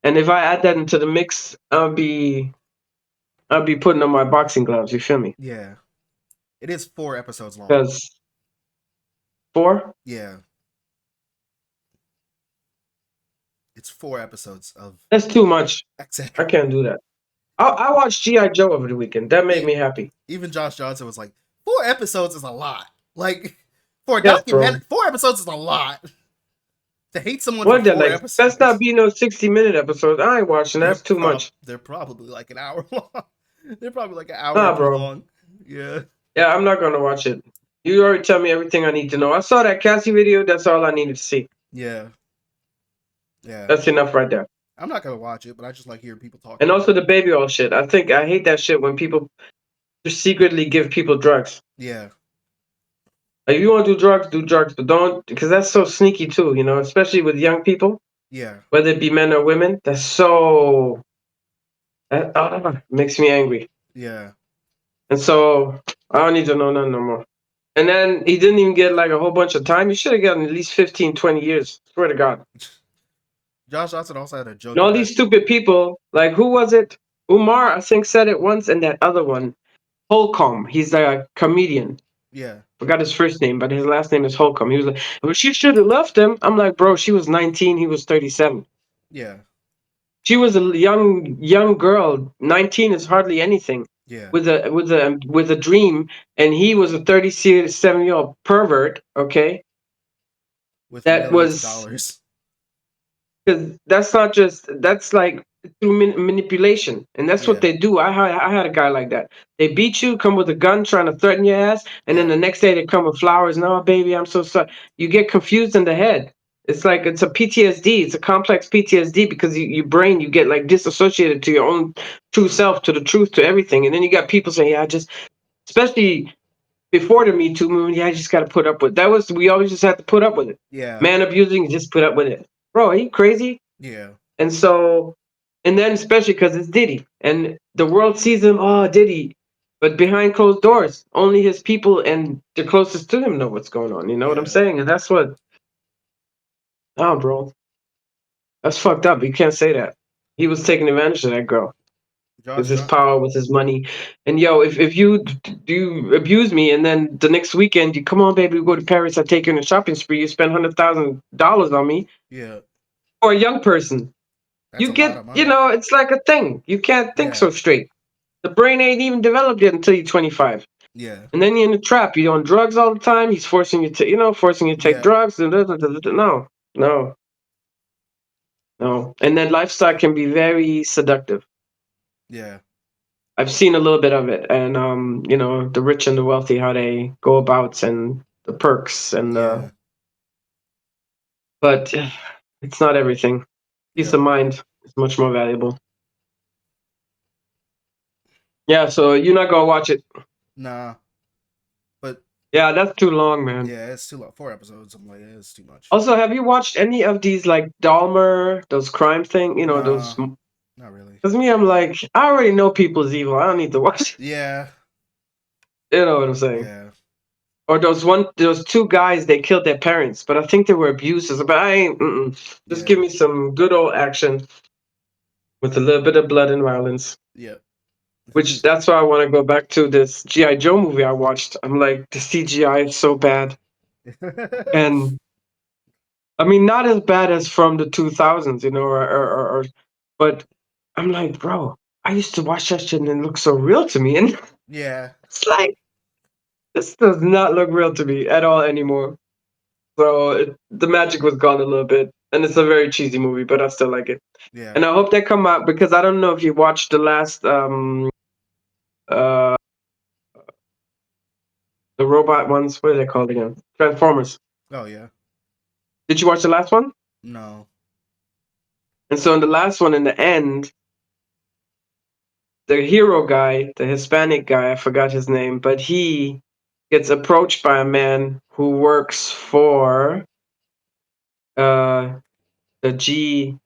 S2: And if I add that into the mix, I'll be putting on my boxing gloves. You feel me?
S1: Yeah. It is 4 episodes long.
S2: Because 4,
S1: Yeah. It's 4 episodes of
S2: that's too much. I
S1: exactly.
S2: can't do that. I watched GI Joe over the weekend. That made me happy.
S1: Even Josh Johnson was like, 4 episodes is a lot. Like for a
S2: Yes, bro.
S1: documentary, 4 episodes is a lot. To hate someone for
S2: What that
S1: four
S2: like? That's not
S1: episodes,
S2: be no 60-minute episodes. I ain't watching. That's too much.
S1: they're probably like an hour long. They're probably like an hour or
S2: Nah,
S1: two
S2: bro.
S1: long. Yeah.
S2: Yeah, I'm not gonna watch it. You already tell me everything I need to know. I saw that Cassie video. That's all I needed to see.
S1: Yeah. Yeah.
S2: That's enough right there.
S1: I'm not gonna watch it, but I just like hearing people talk
S2: And
S1: about
S2: also
S1: it.
S2: the baby oil shit. I hate that shit when people just secretly give people drugs.
S1: Yeah.
S2: Like, if you want to do drugs, but don't, because that's so sneaky too. You know, especially with young people,
S1: Yeah.
S2: whether it be men or women. That's so that makes me angry.
S1: Yeah.
S2: And so I don't need to know nothing no more. And then he didn't even get like a whole bunch of time. He should have gotten at least 15, 20 years. Swear to God.
S1: Josh Johnson also had a joke
S2: And all
S1: about
S2: these stupid people, like who was it? Umar, I think, said it once, and that other one, Holcomb. He's a comedian.
S1: yeah.
S2: Forgot his first name, but his last name is Holcomb. He was like, well, she should have left him. I'm like, bro, she was 19, he was 37.
S1: Yeah.
S2: She was a young girl. 19 is hardly anything.
S1: Yeah.
S2: With a dream, and he was a 37-year-old pervert. Okay,
S1: With
S2: that
S1: millions of
S2: was
S1: dollars.
S2: because that's like through manipulation, and that's what
S1: Yeah.
S2: they do. I had a guy like that. They beat you, come with a gun, trying to threaten your ass, and then
S1: Yeah.
S2: the next day they come with flowers. No, baby, I'm so sorry. You get confused in the head. It's like it's a PTSD. It's a complex PTSD because your brain you get like disassociated to your own true self, to the truth, to everything, and then you got people saying, "Yeah, I just," especially before the Me Too movement, yeah, I just got to put up with. That was we always just had to put up with it.
S1: Yeah.
S2: Man abusing, just put up with it. Bro, are you crazy?
S1: Yeah.
S2: And so, and then especially because it's Diddy, and the world sees him, oh Diddy, but behind closed doors, only his people and the closest to him know what's going on. You know what I'm
S1: Yeah.
S2: saying? And that's what, oh, bro, that's fucked up. You can't say that. He was taking advantage of that girl with
S1: Josh
S2: his
S1: John.
S2: power, with his money. And yo, if you do abuse me, and then the next weekend you come on, baby, we go to Paris, I take you on a shopping spree, you spend $100,000 on me,
S1: Yeah.
S2: or a young person,
S1: That's
S2: you
S1: a lot
S2: get,
S1: of money.
S2: it's like a thing. You can't think
S1: Yeah.
S2: so straight. The brain ain't even developed yet until you're 25.
S1: Yeah.
S2: And then you're in the trap. You're on drugs all the time. He's forcing you to, forcing you to take
S1: Yeah.
S2: drugs. No, no, no. And then lifestyle can be very seductive.
S1: Yeah.
S2: I've seen a little bit of it. And, the rich and the wealthy, how they go about and the perks
S1: Yeah.
S2: but it's not everything. Peace
S1: Yep.
S2: of mind is much more valuable. Yeah, so you're not gonna watch it.
S1: Nah. But
S2: Yeah, that's too long, man.
S1: yeah, it's too long. 4 episodes. I'm like, yeah, it's too much.
S2: Also, have you watched any of these like Dahmer, those crime thing? Those.
S1: Nah. Not really.
S2: Because me, I'm like, I already know people's evil. I don't need to watch.
S1: Yeah.
S2: You know what I'm saying?
S1: Yeah.
S2: Or those two guys, they killed their parents, but I think they were abusers. But I ain't. Just give
S1: Yeah.
S2: me some good old action with a little bit of blood and violence.
S1: Yep.
S2: Which that's why I want to go back to this GI Joe movie I watched. I'm like, the CGI is so bad, and I mean, not as bad as from the 2000s, but I'm like, bro, I used to watch that shit and it looked so real to me, and
S1: yeah.
S2: it's like this does not look real to me at all anymore. So the magic was gone a little bit, and it's a very cheesy movie, but I still like it.
S1: Yeah.
S2: And I hope they come out because I don't know if you watched the last uh the robot ones. What are they called again? Transformers.
S1: Oh yeah.
S2: Did you watch the last one?
S1: No.
S2: And so in the last one, in the end, the hero guy, the Hispanic guy, I forgot his name, but he gets approached by a man who works for uh the G-Man,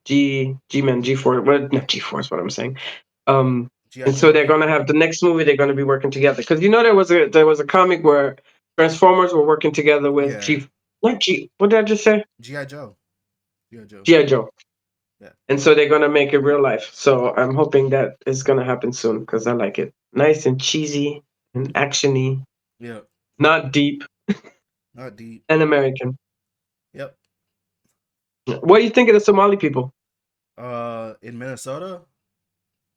S2: G4, well, not G4 what I'm saying.
S1: GI
S2: And so
S1: Joe.
S2: they're gonna have the next movie. They're gonna be working together because there was a comic where Transformers were working together with
S1: Yeah.
S2: G. Not G. What did I just say?
S1: GI Joe. GI Joe.
S2: GI Joe.
S1: Yeah.
S2: And so they're gonna make it real life. So I'm hoping that is gonna happen soon because I like it. Nice and cheesy and actiony,
S1: Yeah.
S2: not deep
S1: Not deep.
S2: and American.
S1: Yep.
S2: What do you think of the Somali people?
S1: In Minnesota,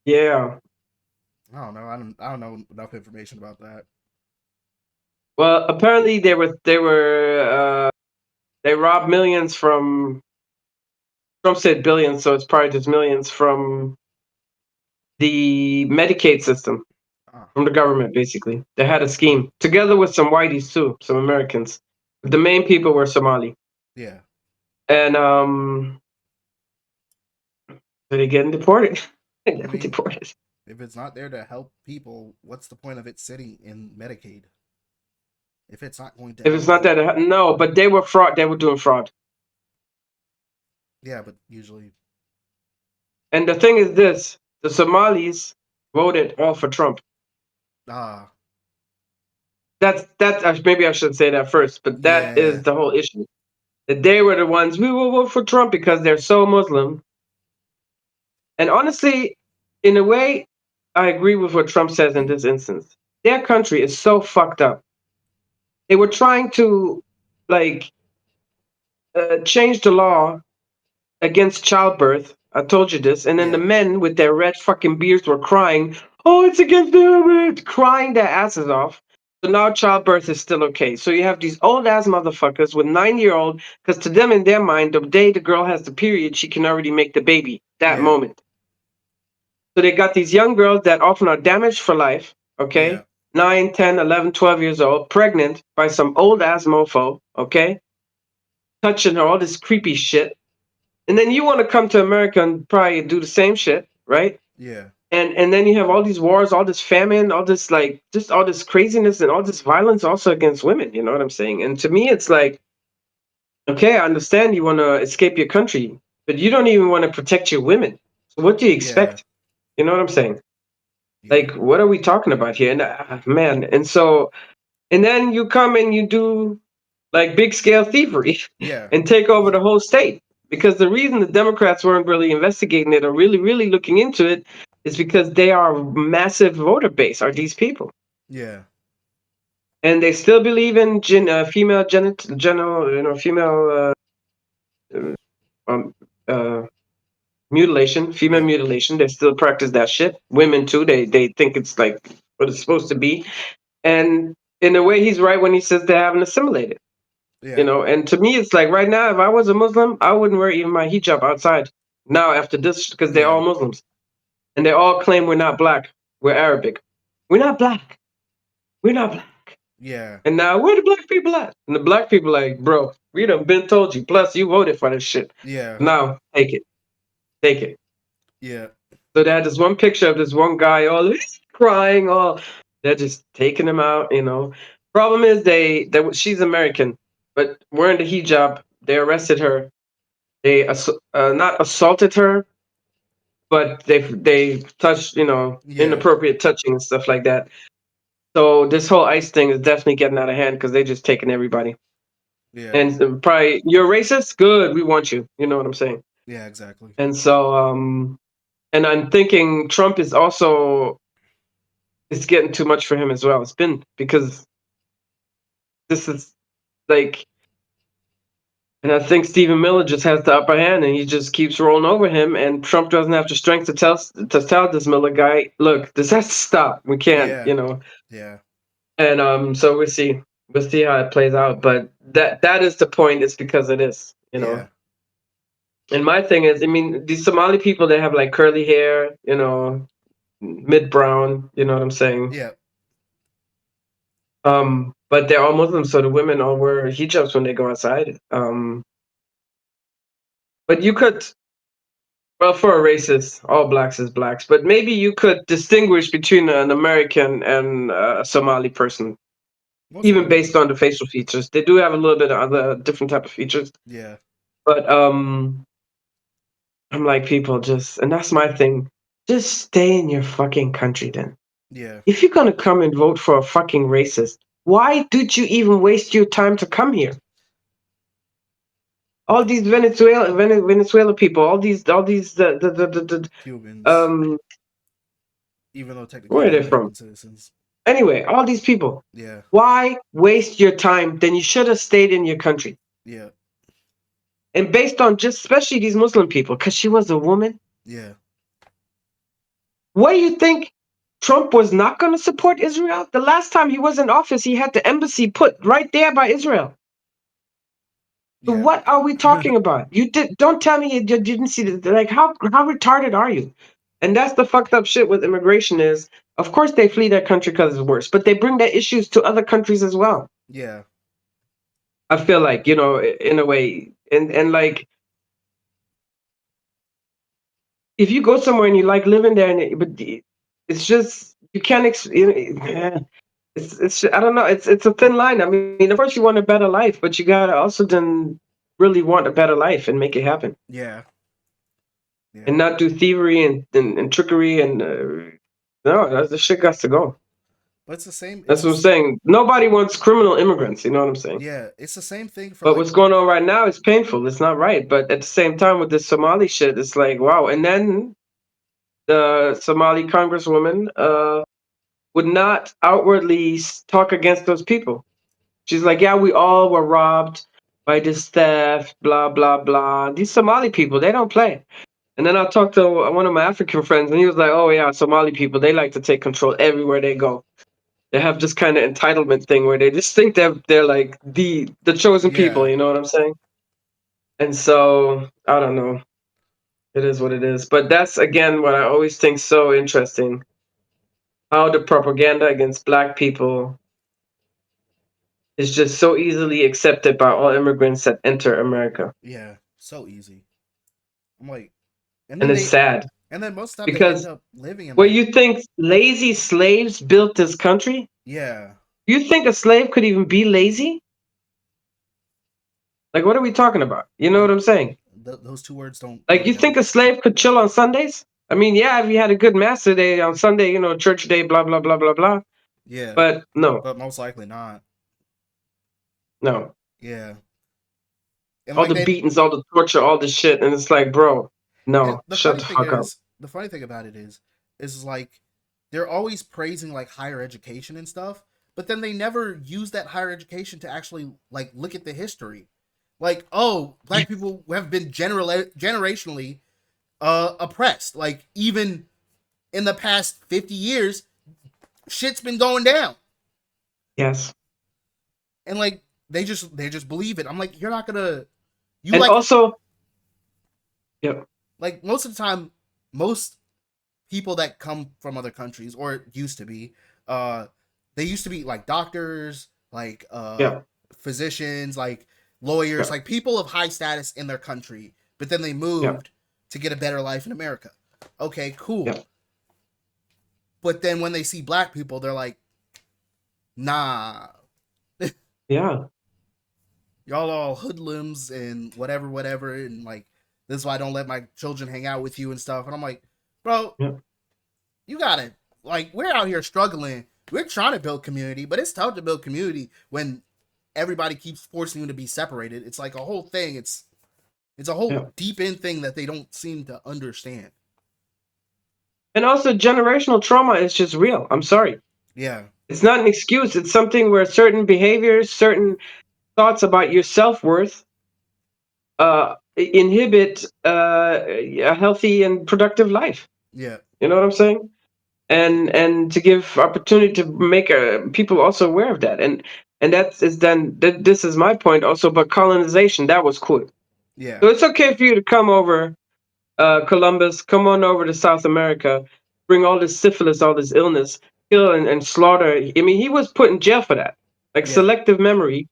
S2: Yeah.
S1: I don't know. I don't know enough information about that.
S2: Well, apparently they robbed millions from. Trump said billions, so it's probably just millions from the Medicaid system,
S1: Ah.
S2: from the government. Basically, they had a scheme together with some whiteys too, some Americans. The main people were Somali,
S1: Yeah.
S2: and so they getting deported. They're
S1: I
S2: getting
S1: mean,
S2: deported.
S1: if it's not there to help people, what's the point of it sitting in Medicaid? If it's not going to
S2: If it's
S1: help
S2: not
S1: people.
S2: that, no, but they were fraud. They were doing fraud.
S1: Yeah, but usually.
S2: And the thing is this: the Somalis voted all for Trump.
S1: Ah.
S2: That's maybe I should say that first, but that is
S1: Yeah.
S2: the whole issue. That they were the ones we will vote for Trump because they're so Muslim. And honestly, in a way, I agree with what Trump says in this instance. Their country is so fucked up. They were trying to like change the law against childbirth. I told you this, and then the
S1: Yeah.
S2: men with their red fucking beards were crying, "Oh, it's against the crying their asses off." So now childbirth is still okay. So you have these old ass motherfuckers with 9-year-old, because to them in their mind, the day the girl has the period, she can already make the baby that
S1: Yeah.
S2: moment. So they got these young girls that often are damaged for life,
S1: Yeah.
S2: okay? 9, 10, 11, 12 years old, pregnant by some old ass mofo, okay? Touching her, all this creepy shit. And then you want to come to America and probably do the same shit, right?
S1: Yeah.
S2: And then you have all these wars, all this famine, all this like just all this craziness and all this violence also against women, you know what I'm saying? And to me it's like, okay, I understand you want to escape your country, but you don't even want to protect your women. So what do you
S1: Yeah.
S2: expect? You know what I'm saying?
S1: Yeah.
S2: Like, what are we talking about here? And man, and so, and then you come and you do like big scale thievery
S1: Yeah.
S2: and take over the whole state. Because the reason the Democrats weren't really investigating it or really, really looking into it is because they are a massive voter base, are these people.
S1: Yeah.
S2: And they still believe in female genital, female uh, um, uh, mutilation, female
S1: Yep.
S2: mutilation. They still practice that shit. Women too. They think it's like what it's supposed to be. And in a way, he's right when he says they haven't assimilated. You
S1: Yeah.
S2: know, and to me, it's like right now, if I was a Muslim, I wouldn't wear even my hijab outside. Now after this, because they're
S1: Yeah.
S2: all Muslims and they all claim we're not black, we're Arabic, we're not black, we're not black.
S1: Yeah.
S2: And now where the black people at? And the black people like, bro, we done been told you. Plus, you voted for this shit.
S1: Yeah.
S2: Now take it, take it.
S1: Yeah.
S2: So they had this one picture of this one guy all crying, all they're just taking him out, you know. Problem is she's American, but wearing the hijab, they arrested her. They not assaulted her, but they touched, you know,
S1: Yeah.
S2: inappropriate touching and stuff like that. So this whole ICE thing is definitely getting out of hand because they just taking everybody.
S1: Yeah.
S2: And probably you're racist, good, we want you. You know what I'm saying?
S1: Yeah. Exactly.
S2: And so and I'm thinking Trump is also it's getting too much for him as well. It's been because this is like, and I think Stephen Miller just has the upper hand, and he just keeps rolling over him. And Trump doesn't have the strength to tell this Miller guy, look, this has to stop. We can't,
S1: Yeah.
S2: you know.
S1: Yeah.
S2: And so we'll see how it plays out. But that is the point. It's because of this, you know.
S1: Yeah.
S2: And my thing is, I mean, these Somali people, they have like curly hair, you know, mid brown. You know what I'm saying?
S1: Yeah.
S2: But they're all Muslims, so the women all wear hijabs when they go outside. But you could, well, for a racist, all blacks is blacks. But maybe you could distinguish between an American and a Somali person,
S1: Most
S2: even
S1: likely.
S2: based on the facial features. They do have a little bit of other different type of features.
S1: Yeah.
S2: But I'm like, people just, and that's my thing. Just stay in your fucking country then.
S1: Yeah.
S2: If you're gonna come and vote for a fucking racist, why did you even waste your time to come here? All these Venezuela people, all these
S1: Cubans,
S2: um,
S1: even though technically
S2: where are
S1: they're
S2: they from?
S1: American citizens.
S2: Anyway, all these people.
S1: Yeah,
S2: Why waste your time? Then you should have stayed in your country.
S1: yeah,
S2: And based on just especially these Muslim people, because she was a woman.
S1: yeah,
S2: What do you think? Trump was not going to support Israel? The last time he was in office, he had the embassy put right there by Israel. So
S1: yeah,
S2: what are we talking about? You did don't tell me you didn't see the like how retarded are you? And that's the fucked up shit with immigration is of course they flee their country because it's worse, but they bring their issues to other countries as well.
S1: yeah,
S2: I feel like, in a way. And like if you go somewhere and you like living there it's just you can't it's I don't know, it's a thin line. I mean, of course you want a better life, but you gotta also then really want a better life and make it happen.
S1: yeah, yeah.
S2: And not do thievery and trickery and no, that's the shit got to go.
S1: But it's the same.
S2: That's what I'm saying. Nobody wants criminal immigrants. You know what I'm saying?
S1: Yeah, it's the same thing for
S2: But
S1: like
S2: what's going on right now is painful. It's not right. But at the same time, with this Somali shit, it's like wow. And then the Somali congresswoman would not outwardly talk against those people. She's like, yeah, we all were robbed by this theft, blah blah blah. These Somali people, they don't play. And then I talked to one of my African friends, and he was like, "Oh yeah, Somali people, they like to take control everywhere they go. They have this kind of entitlement thing where they just think they're like the chosen people."
S1: yeah,
S2: You know what I'm saying? And so I don't know. It is what it is. But that's again what I always think so interesting: how the propaganda against Black people is just so easily accepted by all immigrants that enter America,
S1: yeah. So easy. I'm like, and
S2: and
S1: then
S2: it's
S1: they,
S2: sad
S1: and then most of the time they end
S2: because
S1: up living in
S2: where
S1: like,
S2: you think lazy slaves built this country,
S1: yeah,
S2: you think a slave could even be lazy? Like, what are we talking about? You know what
S1: nope.
S2: I'm saying?
S1: Those two words don't go
S2: Like, you
S1: together.
S2: think a slave could chill on Sundays? I mean, yeah, if you had a good master day on Sunday, church day, blah, blah, blah, blah, blah.
S1: Yeah,
S2: But no,
S1: but most likely not.
S2: no.
S1: Yeah, and
S2: All
S1: like
S2: the
S1: they,
S2: beatings, all the torture, all the shit. And it's like, bro,
S1: and
S2: no, shut the fuck up.
S1: the funny thing about it is like they're always praising like higher education and stuff, but then they never use that higher education to actually like look at the history. Like, oh, black people have been generationally oppressed. Like even in the past 50 years, shit's been going down.
S2: Yes.
S1: And like they just believe it. I'm like, you're not gonna you
S2: And also, yeah,
S1: like most of the time, most people that come from other countries or used to be, uh they used to be like doctors, like
S2: yeah,
S1: physicians, like lawyers,
S2: yeah,
S1: like people of high status in their country, but then they
S2: yeah,
S1: moved to get a better life in America. Okay, cool.
S2: yeah,
S1: But then when they see black people, they're like, nah,
S2: yeah,
S1: y'all all hoodlums and whatever, whatever, and like this is why I don't let my children hang out with you and stuff. And I'm like, bro,
S2: yeah,
S1: you gotta like we're out here struggling. We're trying to build community, but it's tough to build community when everybody keeps forcing you to be separated. It's like a whole thing. It's a whole
S2: yeah.
S1: deep in thing that they don't seem to understand.
S2: And also, generational trauma is just real. I'm sorry.
S1: Yeah,
S2: It's not an excuse. It's something where certain behaviors, certain thoughts about your self worth inhibit a healthy and productive life.
S1: yeah,
S2: You know what I'm saying? And to give opportunity to make people also aware of that. And that is then this is my point also. But colonization, that was cool.
S1: yeah,
S2: So it's okay for you to come over, Columbus, come on over to South America, bring all this syphilis, all this illness, kill and slaughter. I mean, he was put in jail for that, like
S1: yeah,
S2: selective memory.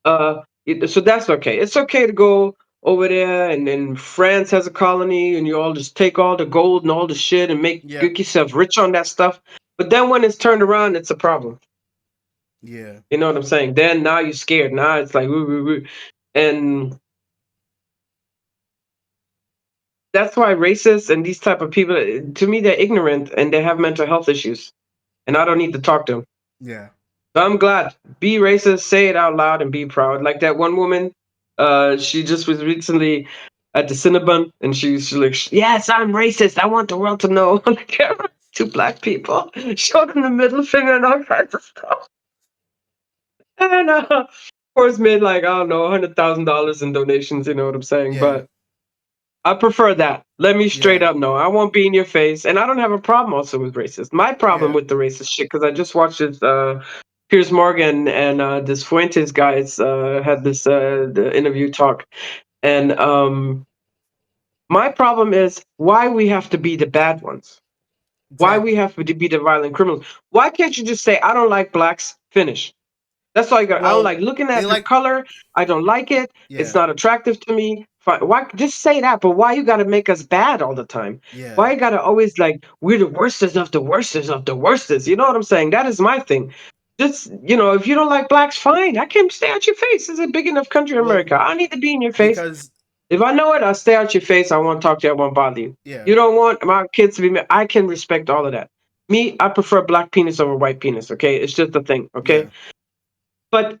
S2: So that's okay. It's okay to go over there, and then France has a colony, and you all just take all the gold and all the shit and
S1: yeah,
S2: make yourself rich on that stuff. But then when it's turned around, it's a problem.
S1: yeah,
S2: You know what I'm saying? Then now you're scared. Now it's like, woo, woo, woo. And that's why racists and these type of people, to me, they're ignorant and they have mental health issues, and I don't need to talk to them.
S1: yeah,
S2: So I'm glad. Be racist, say it out loud, and be proud. Like that one woman. She just was recently at the Cinnabon, and she's like, "Yes, I'm racist. I want the world to know." On the camera, two black people showed them the middle finger and all kinds of stuff. And of course, made like I don't know, $100,000 in donations. You know what I'm saying?
S1: Yeah.
S2: But I prefer that. Let me straight
S1: Yeah.
S2: up know. I won't be in your face, and I don't have a problem also with racist. My problem
S1: Yeah.
S2: with the racist shit, because I just watched this. Piers Morgan and this Fuentes guys had this the interview talk, and my problem is why we have to be the bad ones. Why we
S1: Exactly.
S2: have to be the violent criminals. Why can't you just say I don't like blacks? Finish. That's all you got. I don't
S1: Well,
S2: like looking
S1: they
S2: at their
S1: like.
S2: color. I don't like it. It's
S1: Yeah.
S2: not attractive to me. Fine. Why just say that? But why you got to make us bad all the time?
S1: Yeah.
S2: Why you got to always like we're the worstest of the worstest of the worstest? You know what I'm saying? That is my thing. Just if you don't like blacks, fine. I can stay out your face. It's a big enough country,
S1: Well,
S2: America. I need to be in your face.
S1: because
S2: If I know it, I'll stay out your face. I won't talk to you. I won't bother you.
S1: yeah.
S2: You don't want my kids to be. I can respect all of that. Me, I prefer black penis over white penis. Okay, it's just a thing. Okay,
S1: Yeah.
S2: but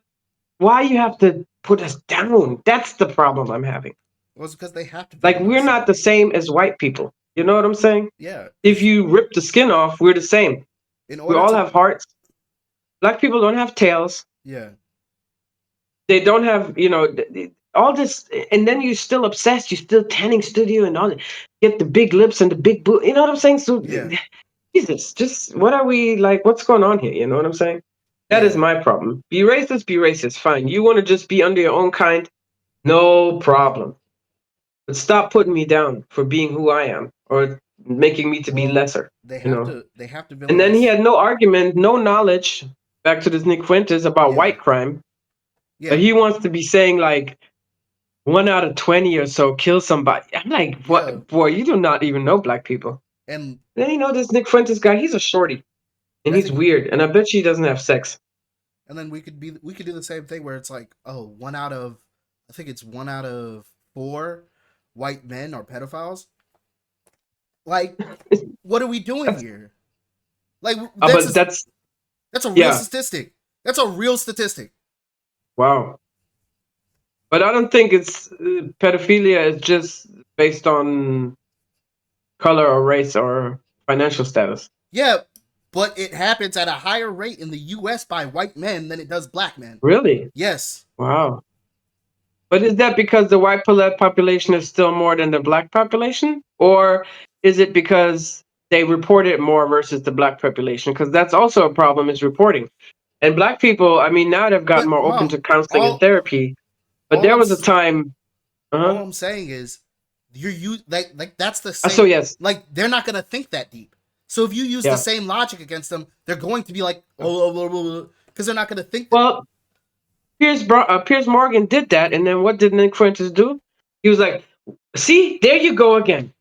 S2: why you have to put us down? That's the problem I'm having.
S1: Well, it's because they have to
S2: Like
S1: demean
S2: we're
S1: us
S2: not
S1: so.
S2: the same as white people. You know what I'm saying?
S1: Yeah.
S2: If
S1: Because
S2: you rip the skin off, we're the same.
S1: in
S2: We
S1: order
S2: all
S1: to.
S2: have hearts. Black people don't have tails.
S1: Yeah.
S2: They don't have, all this, and then you're still obsessed. You're still tanning studio and all. Get the big lips and the big boot. You know what I'm saying? So,
S1: Yeah.
S2: Jesus, just what are we like? What's going on here? You know what I'm saying? That is
S1: Yeah.
S2: my problem. Be racist, be racist. Fine. You want to just be under your own kind? No problem. But stop putting me down for being who I am or making me to be
S1: Well,
S2: lesser.
S1: they
S2: You
S1: have
S2: know.
S1: to. They have to
S2: And then he
S1: villainize.
S2: had no argument, no knowledge. Back to this Nick Fuentes about
S1: Yeah.
S2: white crime. But
S1: Yeah.
S2: he wants to be saying like 1 out of 20 or so kill somebody. I'm like,
S1: Yeah.
S2: what? Boy, you do not even know black people.
S1: And
S2: Then this Nick Fuentes guy. He's a shorty and
S1: that's
S2: he's
S1: ex-
S2: weird. And I bet she doesn't have sex.
S1: and then we could do the same thing where it's like, oh, one out of I think it's 1 out of 4 white men are pedophiles. Like, what are we doing
S2: That's,
S1: here? Like
S2: but that's
S1: that's a real
S2: yeah.
S1: statistic. That's a real statistic.
S2: Wow. But I don't think it's pedophilia is just based on color or race or financial status.
S1: Yeah, but it happens at a higher rate in the U.S. by white men than it does black men.
S2: Really?
S1: Yes,
S2: Wow. But is that because the white population is still more than the black population? Or is it because they report it more versus the black population? Because that's also a problem is reporting. And black people, I mean, now they've gotten
S1: but
S2: more open
S1: mom,
S2: to counseling and
S1: all
S2: therapy. But
S1: all
S2: there
S1: I'm
S2: was a time,
S1: all
S2: uh-huh.
S1: I'm saying is you like that's the
S2: So
S1: same.
S2: yes,
S1: Like they're not gonna think that deep. So if you use the
S2: yeah.
S1: same logic against them, they're going to be like, oh, because they're not gonna think that.
S2: Well, Piers Morgan did that, and then what did Nick Fuentes do? He was like, "See, there you go again."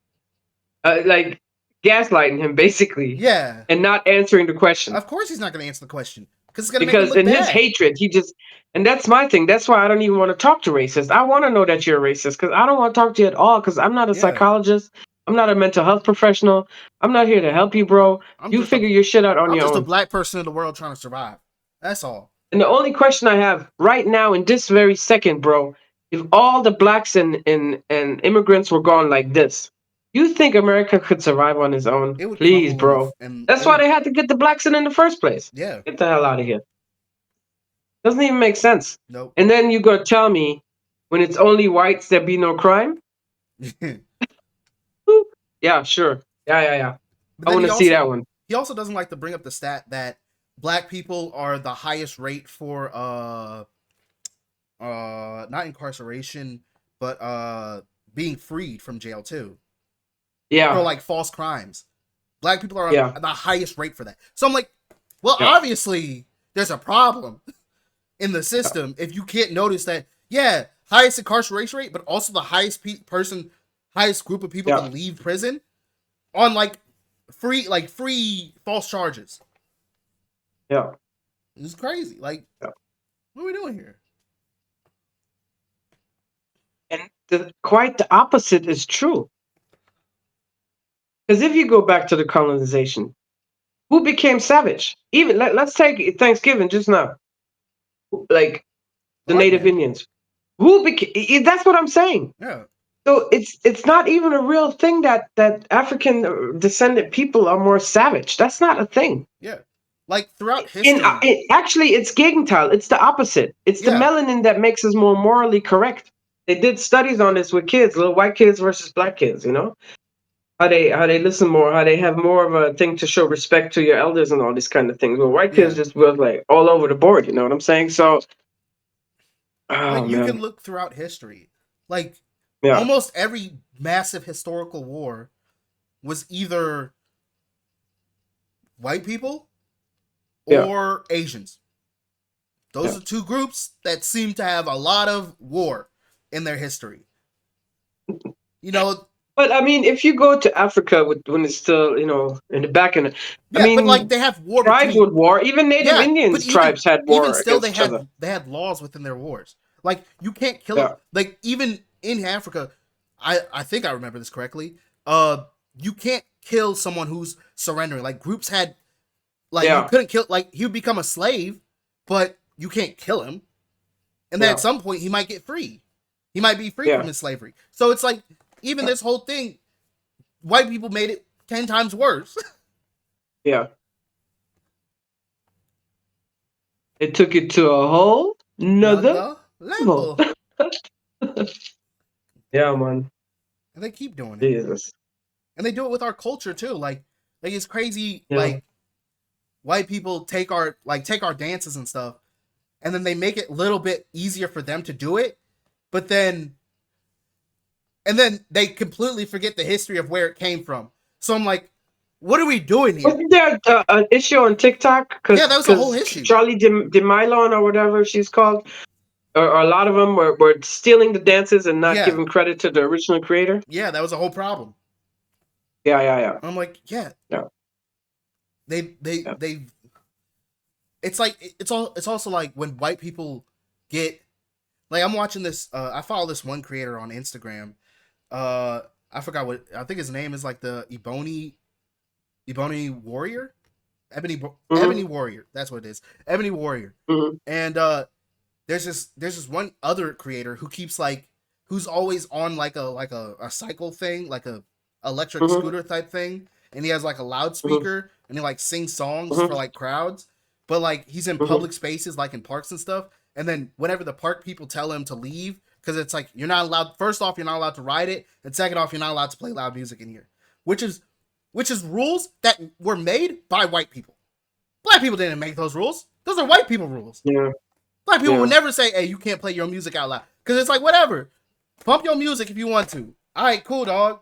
S2: Like gaslighting him basically
S1: Yeah,
S2: and not answering the question
S1: of course he's not gonna answer the question because it's gonna make him
S2: because
S1: look
S2: in his
S1: bad.
S2: hatred he just and that's my thing. That's why I don't even want to talk to racists. I want to know that you're a racist because I don't want to talk to you at all because I'm not a
S1: Yeah,
S2: psychologist. I'm not a mental health professional. I'm not here to help you, bro.
S1: I'm
S2: You
S1: just a
S2: figure your shit out on
S1: I'm
S2: your
S1: just a
S2: own.
S1: black person in the world trying to survive. That's all.
S2: And the only question I have right now in this very second, bro, if all the blacks and immigrants were gone like this, you think America could survive on its own?
S1: It would
S2: Please,
S1: crumble
S2: bro.
S1: and
S2: That's
S1: it
S2: why
S1: would.
S2: they had to get the blacks in the first place.
S1: Yeah.
S2: Get the hell out of here. Doesn't even make sense.
S1: Nope.
S2: And then you gonna tell me when it's only whites there be no crime?
S1: But
S2: Yeah, sure. Yeah. I
S1: then
S2: want to see that one.
S1: he also doesn't like to bring up the stat that black people are the highest rate for not incarceration but being freed from jail too for
S2: Yeah,
S1: like false crimes. Black people are on
S2: yeah,
S1: the highest rate for that. So I'm like, well,
S2: yeah,
S1: obviously there's a problem in the
S2: yeah,
S1: system if you can't notice that. Yeah, highest incarceration rate, but also the highest highest group of people to
S2: yeah.
S1: leave prison on like free false charges.
S2: Yeah.
S1: It's crazy. Like,
S2: Yeah.
S1: what are we doing here?
S2: And quite the opposite is true. Because if you go back to the colonization, who became savage? Even let's take Thanksgiving just now. Like
S1: The
S2: the
S1: white
S2: Native
S1: man.
S2: Indians. Who became? That's what I'm saying.
S1: Yeah,
S2: So it's not even a real thing that African descendant people are more savage. That's not a thing.
S1: yeah. Like throughout history.
S2: Actually, it's Gegenteil. It's the opposite. It's the
S1: Yeah,
S2: melanin that makes us more morally correct. They did studies on this with kids, little white kids versus black kids. You know how they listen more, how they have more of a thing to show respect to your elders and all these kind of things. Well, white kids
S1: yeah.
S2: just was like all over the board. You know what I'm saying? So,
S1: Like
S2: oh
S1: you can
S2: man,
S1: look throughout history. Like
S2: yeah,
S1: almost every massive historical war was either white people
S2: yeah,
S1: or Asians. Those
S2: yeah.
S1: are two groups that seem to have a lot of war in their history. You know,
S2: But I mean, if you go to Africa when it's still, in the back end, I
S1: yeah, but like
S2: mean,
S1: they have war
S2: tribes
S1: between.
S2: would war. Even Native
S1: Yeah, but
S2: Indians
S1: even
S2: tribes had
S1: even
S2: war
S1: still
S2: against each other.
S1: they had laws within their wars. Like you can't kill
S2: Yeah,
S1: it. Like even in Africa, I think I remember this correctly. Uh, you can't kill someone who's surrendering. Like groups had like you
S2: yeah,
S1: couldn't kill like he would become a slave, but you can't kill him. And then at
S2: yeah,
S1: some point he might get free. He might be free from
S2: yeah,
S1: his slavery. So it's like even
S2: yeah,
S1: this whole thing, white people made it 10 times worse.
S2: yeah. It took it to a whole nother
S1: Another
S2: level.
S1: level.
S2: Yeah, man.
S1: And they keep doing it.
S2: Jesus.
S1: And they do it with our culture too. Like it's crazy.
S2: Yeah.
S1: Like white people take our dances and stuff, and then they make it a little bit easier for them to do it. But then they completely forget the history of where it came from. So I'm like, what are we doing here?
S2: Wasn't there an issue on TikTok?
S1: Yeah, that was a whole
S2: Because
S1: issue.
S2: Charlie DeMilon or whatever she's called, or a lot of them were stealing the dances and not
S1: Yeah,
S2: giving credit to the original creator.
S1: yeah, that was a whole problem.
S2: Yeah, yeah, yeah,
S1: I'm like, yeah,
S2: yeah, yeah.
S1: they. It's like it's also like when white people get like I'm watching this. I follow this one creator on Instagram. Uh, I forgot what I think his name is like the Ebony Warrior, Ebony
S2: Mhm,
S1: Warrior. That's what it is, Ebony Warrior.
S2: mhm,
S1: And there's this one other creator who keeps like who's always on like a cycle thing, like a electric
S2: mhm,
S1: scooter type thing, and he has like a
S2: mhm,
S1: loudspeaker and he like sings songs for
S2: mhm,
S1: like crowds, but like he's in
S2: mhm,
S1: public spaces like in parks and stuff. And then whenever the park people tell him to leave, because it's like you're not allowed. First off, you're not allowed to ride it, and second off, you're not allowed to play loud music in here, which is rules that were made by white people. Black people didn't make those rules. Those are white people rules.
S2: yeah,
S1: Black people would
S2: yeah.
S1: never say, "Hey, you can't play your music out loud," because it's like whatever. Pump your music if you want to. All right, cool, dog.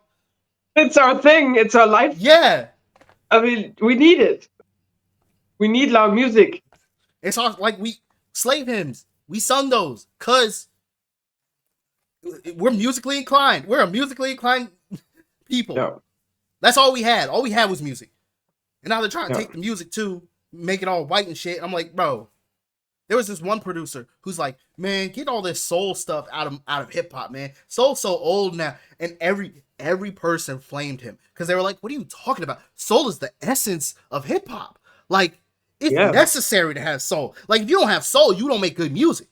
S2: It's our thing. It's our life.
S1: Yeah,
S2: I mean, we need it. We need loud music.
S1: it's all like we slave hymns. We sung those because we're musically inclined. We're a musically inclined people.
S2: Yeah,
S1: That's all we had. All we had was music. And now they're trying to
S2: yeah.
S1: take the music too, make it all white and shit. I'm like, bro. There was this one producer who's like, man, get all this soul stuff out of hip hop, man. Soul's so old now, and every person flamed him because they were like, what are you talking about? Soul is the essence of hip hop. Like it's
S2: Yeah,
S1: necessary to have soul. Like if you don't have soul, you don't make good music.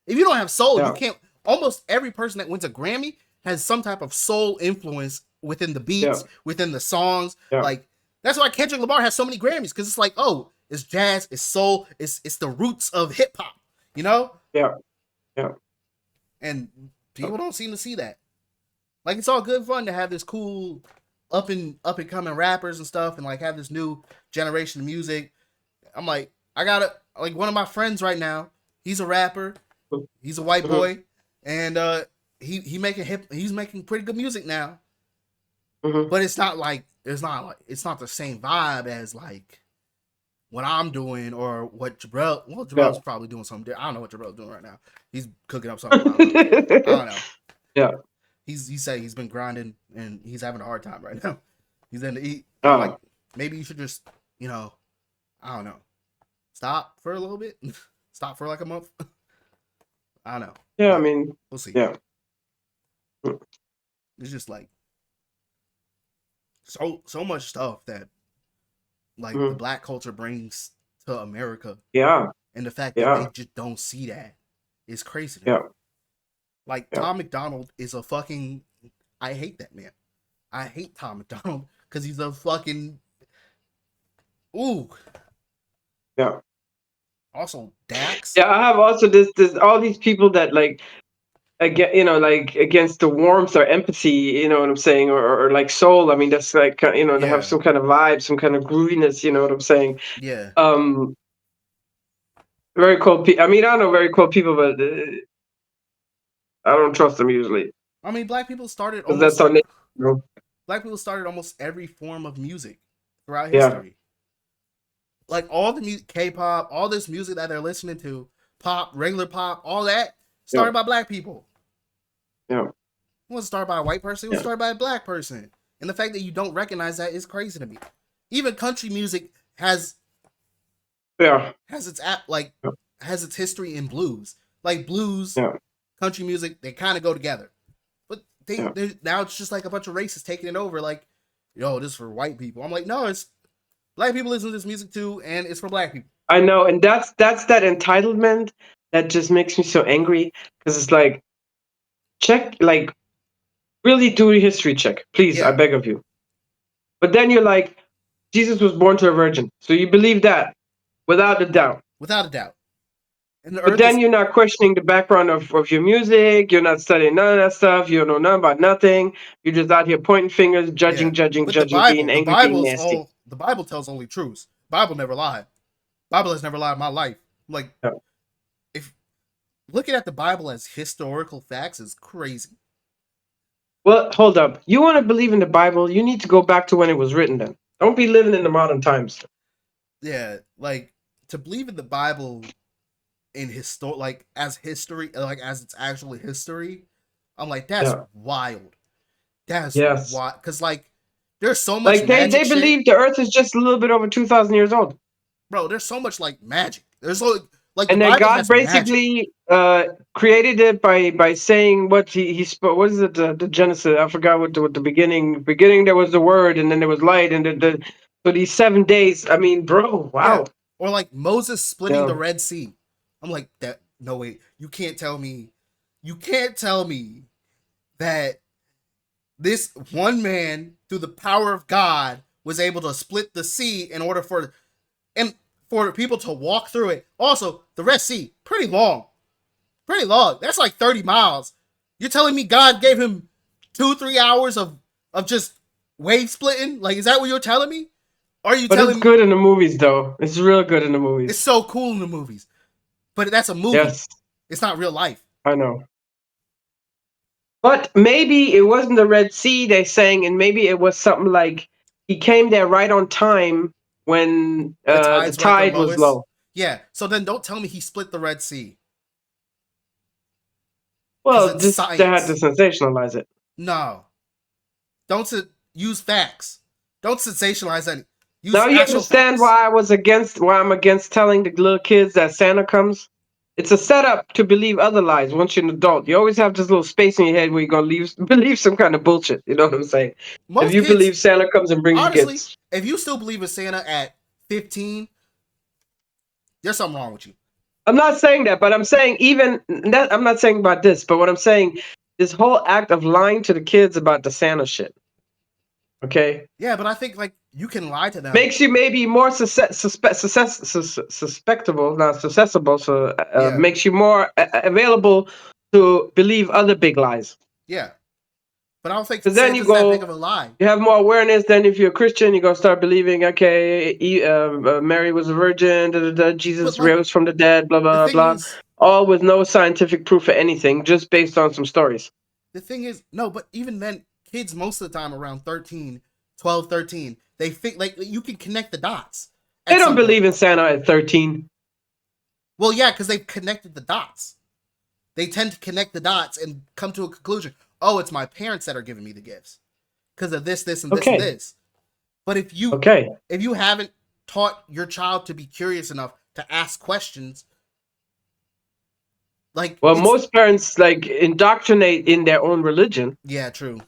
S1: If you don't have soul, you
S2: yeah,
S1: can't. Almost every person that wins a Grammy has some type of soul influence within the
S2: yeah,
S1: beats, within the songs.
S2: yeah,
S1: Like that's why Kendrick Lamar has so many Grammys because it's like, oh, it's jazz, it's soul, it's the roots of hip hop, you know?
S2: yeah, yeah.
S1: And people don't seem to see that. Like it's all good fun to have this cool up and coming rappers and stuff and like have this new generation of music. I'm like, I got to like one of my friends right now, he's a rapper, he's a white
S2: Mhm,
S1: boy, and he's making pretty good music now.
S2: mhm.
S1: But it's not the same vibe as like what I'm doing or what Jabril. Well,
S2: Yeah.
S1: Jabrel's probably doing something different. I don't know what Jabrel's doing right now. He's cooking up something. I don't know. I don't know.
S2: Yeah.
S1: He said he's been grinding and he's having a hard time right now. He's in the eat. I'm like,
S2: Oh,
S1: maybe you should just, I don't know, stop for a little bit, stop for like a month. I don't know,
S2: yeah. I
S1: but
S2: mean,
S1: we'll see.
S2: yeah. Mm,
S1: It's just like so much stuff that like the
S2: mhm.
S1: black culture brings to America,
S2: Yeah,
S1: and the fact that they
S2: yeah,
S1: just don't see that is crazy to
S2: yeah.
S1: me. Like
S2: Yeah.
S1: Tom McDonald is a fucking. I hate that man. I hate Tom McDonald because he's a fucking. Ooh.
S2: Yeah.
S1: Also, Dax.
S2: Yeah, I have also this all these people that like again, like against the warmth or empathy, you know what I'm saying, or like soul. I mean, that's like they have
S1: Yeah.
S2: some kind of vibe, some kind of grooviness. You know what I'm saying?
S1: Yeah.
S2: Um, very cool. I mean, I know very cool people, but I don't trust them usually
S1: I mean,
S2: because that's our nature. You know?
S1: black people started almost every form of music throughout
S2: Yeah,
S1: history. Like all the music, K-pop, all this music that they're listening to, pop, regular pop, all that
S2: yeah,
S1: started by black people.
S2: yeah,
S1: It wasn't started by a white person. It was
S2: yeah,
S1: started by a black person. And the fact that you don't recognize that is crazy to me. Even country music
S2: yeah,
S1: has its has its history in blues. Like blues,
S2: yeah,
S1: country music, they kind of go together. But
S2: yeah.
S1: now it's just like a bunch of racists taking it over. Like, yo, this is for white people. I'm like, no, it's black people listen to this music too, and it's for black people.
S2: I know, and that's that entitlement that just makes me so angry because it's like check, like really do a history check, please. I
S1: Yeah,
S2: beg of you. But then you're like, Jesus was born to a virgin, so you believe that without a doubt.
S1: without a doubt. And the
S2: But
S1: earth
S2: then
S1: is
S2: you're not questioning the background of your music. You're not studying none of that stuff. You don't know nothing about nothing. You're just out here pointing fingers,
S1: yeah.
S2: judging, judging,
S1: With the
S2: judging, being
S1: Bible,
S2: angry, being nasty.
S1: the Bible tells only truths. Bible never lied. Bible has never lied in my life. Like
S2: Yeah.
S1: if looking at the Bible as historical facts is crazy.
S2: Well, hold up. You want to believe in the Bible? You need to go back to when it was written. Then don't be living in the modern times.
S1: Yeah, like to believe in the Bible in like as history, like as it's actually history. I'm like that's
S2: Yeah.
S1: wild. That's
S2: Yes.
S1: wild because like there's so much
S2: Like
S1: magic
S2: they
S1: shit,
S2: believe the Earth is just a little bit over 2,000 years old.
S1: bro. There's so much like magic. There's like the
S2: And then
S1: Bible
S2: God
S1: has magic.
S2: basically created it by saying what he spoke. What is it? The Genesis? I forgot what the beginning. Beginning there was the word, and then there was light, and so these 7 days. I mean, bro,
S1: Yeah.
S2: wow.
S1: Or like Moses splitting
S2: Yeah.
S1: the Red Sea. I'm like, that no way. You can't tell me that this one man through the power of God was able to split the sea in order for people to walk through it. Also, the Red Sea, pretty long. Pretty long. That's like 30 miles. You're telling me God gave him 2-3 hours of just wave splitting? Like, is that what you're telling me? Are you
S2: But it's
S1: telling me
S2: good in the movies, though. It's real good in the
S1: it's
S2: movies.
S1: so cool in the movies? But that's a movie.
S2: Yes,
S1: It's not real life.
S2: I know. But maybe it wasn't the Red Sea they sang, and maybe it was something like he came there right on time when
S1: The
S2: the
S1: tides were at their
S2: tide was
S1: lowest.
S2: low.
S1: Yeah. So then don't tell me he split the Red Sea. Because
S2: Well,
S1: it's
S2: just they had to
S1: science.
S2: sensationalize it.
S1: No. Don't use facts. Don't sensationalize that.
S2: Now
S1: Use
S2: you
S1: actual
S2: understand
S1: facts.
S2: why I'm against telling the little kids that Santa comes. It's a setup to believe other lies once you're an adult. You always have this little space in your head where you're gonna believe some kind of bullshit. You know what I'm saying? If
S1: Most
S2: you
S1: kids,
S2: believe Santa comes and brings you
S1: honestly,
S2: gifts,
S1: if you still believe in Santa at 15, there's something wrong with you.
S2: I'm not saying that, but I'm saying even that I'm not saying about this, but what I'm saying, this whole act of lying to the kids about the Santa shit, okay,
S1: Yeah, but I think like you can lie to them.
S2: makes you maybe more suspectable, not susceptible, so
S1: Yeah.
S2: makes you more available to believe other big lies.
S1: Yeah. But I don't think
S2: Because then you
S1: Santa's that big
S2: go,
S1: of a lie.
S2: you have more awareness. Then if you're a Christian, you're gonna start believing, okay, Mary was a virgin,
S1: But
S2: Jesus
S1: like
S2: rose from the dead, blah
S1: the
S2: blah
S1: thing
S2: blah,
S1: is,
S2: all with no scientific proof for anything, just based on some stories.
S1: no, but even then, kids most of the time around 13, 12, 13, they think like you can connect the dots
S2: They
S1: at
S2: don't
S1: some point.
S2: believe in Santa at 13.
S1: Well, yeah, because they've connected the dots. They tend to connect the dots and come to a conclusion. Oh, it's my parents that are giving me the gifts because of this, this, and this, and
S2: Okay,
S1: this. But
S2: okay.
S1: if you haven't taught your child to be curious enough to ask questions, like
S2: Well,
S1: it's
S2: most parents like indoctrinate in their own religion.
S1: yeah, true.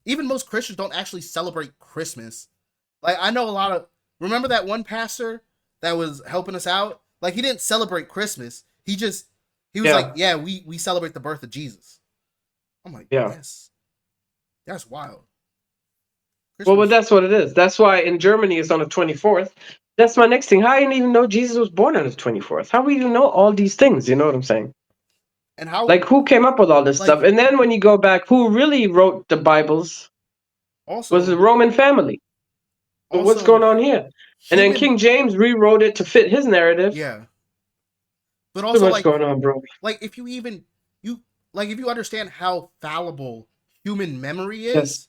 S1: Even most Christians don't actually celebrate Christmas. Like I know a lot of remember that one pastor that was helping us out? Like he didn't celebrate Christmas. He just He was like, yeah, we celebrate the birth of Jesus. I'm like,
S2: Yeah.
S1: that's wild.
S2: Well,
S1: Christmas.
S2: but that's what it is. That's why in Germany it's on the 24th. That's my next thing. How I didn't even know Jesus was born on the 24th. How we even know all these things? You know what I'm saying?
S1: And how,
S2: like, who came up with all this stuff?
S1: like,
S2: And then when you go back, who really wrote the Bibles was the
S1: also,
S2: Roman family. But what's going on here? And then
S1: human,
S2: King James rewrote it to fit his narrative.
S1: yeah. But
S2: Too
S1: also,
S2: much going on, bro.
S1: like if you even you like if you understand how fallible human memory
S2: Yes.
S1: is,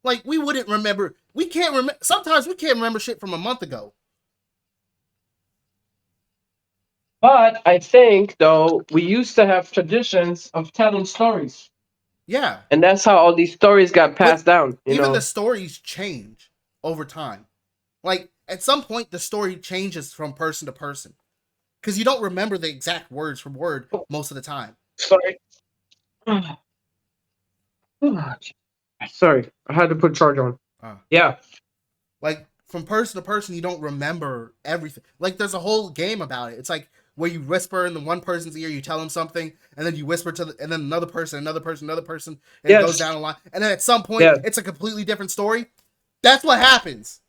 S1: like we wouldn't remember. We can't remember. Sometimes we can't remember shit from a month ago.
S2: But I think, though, we used to have traditions of telling stories.
S1: Yeah,
S2: And that's how all these stories got
S1: but
S2: passed down, you
S1: even the
S2: know?
S1: stories change over time. Like at some point, the story changes from person to person because you don't remember the exact words from word most of the time.
S2: Sorry. Sorry, I had to put charge on.
S1: Uh,
S2: Yeah.
S1: like from person to person, you don't remember everything. Like there's a whole game about it. It's like where you whisper in the one person's ear, you tell them something, and then you whisper and then another person, another person, another person, and it goes
S2: Yes.
S1: down a line. And then at some point,
S2: Yes.
S1: it's a completely different story. That's what happens.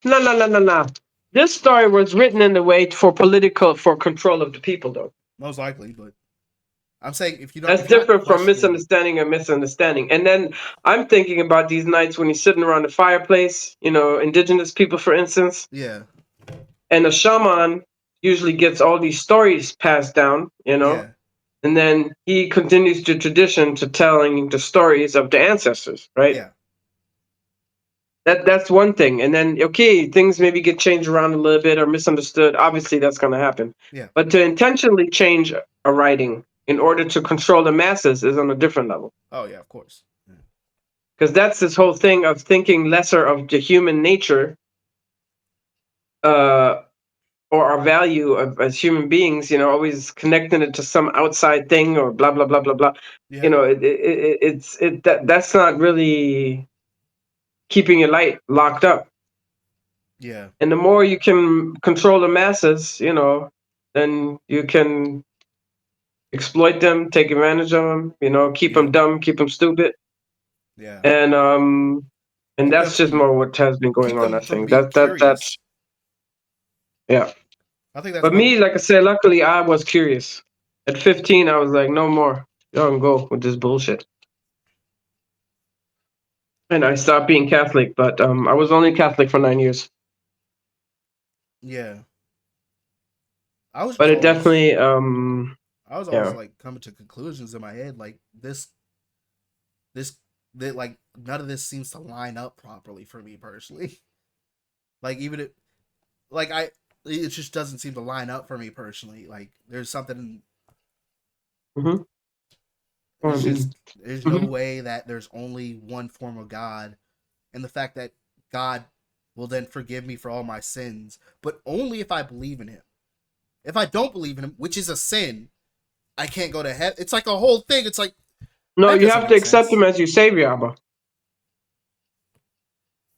S2: No, no, no, no, no. This story was written in the way for control of the people, though.
S1: Most likely, but I'm saying if you don't,
S2: That's
S1: if you're not
S2: different from
S1: questioning,
S2: misunderstanding and misunderstanding. And then I'm thinking about these nights when you're sitting around the fireplace, indigenous people, for instance,
S1: yeah,
S2: and the shaman usually gets all these stories passed down,
S1: yeah,
S2: and then he continues the tradition to telling the stories of the ancestors, right?
S1: yeah,
S2: That's one thing. And then, okay, things maybe get changed around a little bit or misunderstood. Obviously, that's going to happen.
S1: yeah.
S2: But to intentionally change a writing in order to control the masses is on a different level.
S1: Oh yeah, of course. Yeah.
S2: Because that's this whole thing of thinking lesser of the human nature, uh, or our value as human beings, always connecting it to some outside thing or blah, blah, blah, blah, blah.
S1: Yeah,
S2: That's not really keeping your light locked up.
S1: yeah,
S2: And the more you can control the masses, then you can exploit them, take advantage of them, keep
S1: yeah,
S2: them dumb, keep them stupid,
S1: yeah.
S2: and
S1: Keep them
S2: that's just
S1: from
S2: more what has been going
S1: keep
S2: on. I
S1: them from
S2: think
S1: being
S2: that's
S1: curious.
S2: yeah.
S1: I think that's
S2: But
S1: one.
S2: me, like I said, luckily I was curious. At 15, I was like, no more. Y'all can go with this bullshit. And I stopped being Catholic, but I was only Catholic for 9 years.
S1: Yeah, I was
S2: But
S1: just
S2: it
S1: always
S2: definitely,
S1: I was always
S2: yeah.
S1: like coming to conclusions in my head like this that like none of this seems to line up properly for me personally. Like even it like it just doesn't seem to line up for me personally. Like there's something
S2: Mm-hmm. I
S1: it's just
S2: mean,
S1: there's no
S2: mm-hmm.
S1: way that there's only one form of God and the fact that God will then forgive me for all my sins, but only if I believe in him. If I don't believe in him, which is a sin, I can't go to heaven. It's like a whole thing. It's like
S2: No,
S1: that
S2: you
S1: doesn't
S2: have to
S1: make
S2: accept
S1: sense.
S2: him as your savior, Abba.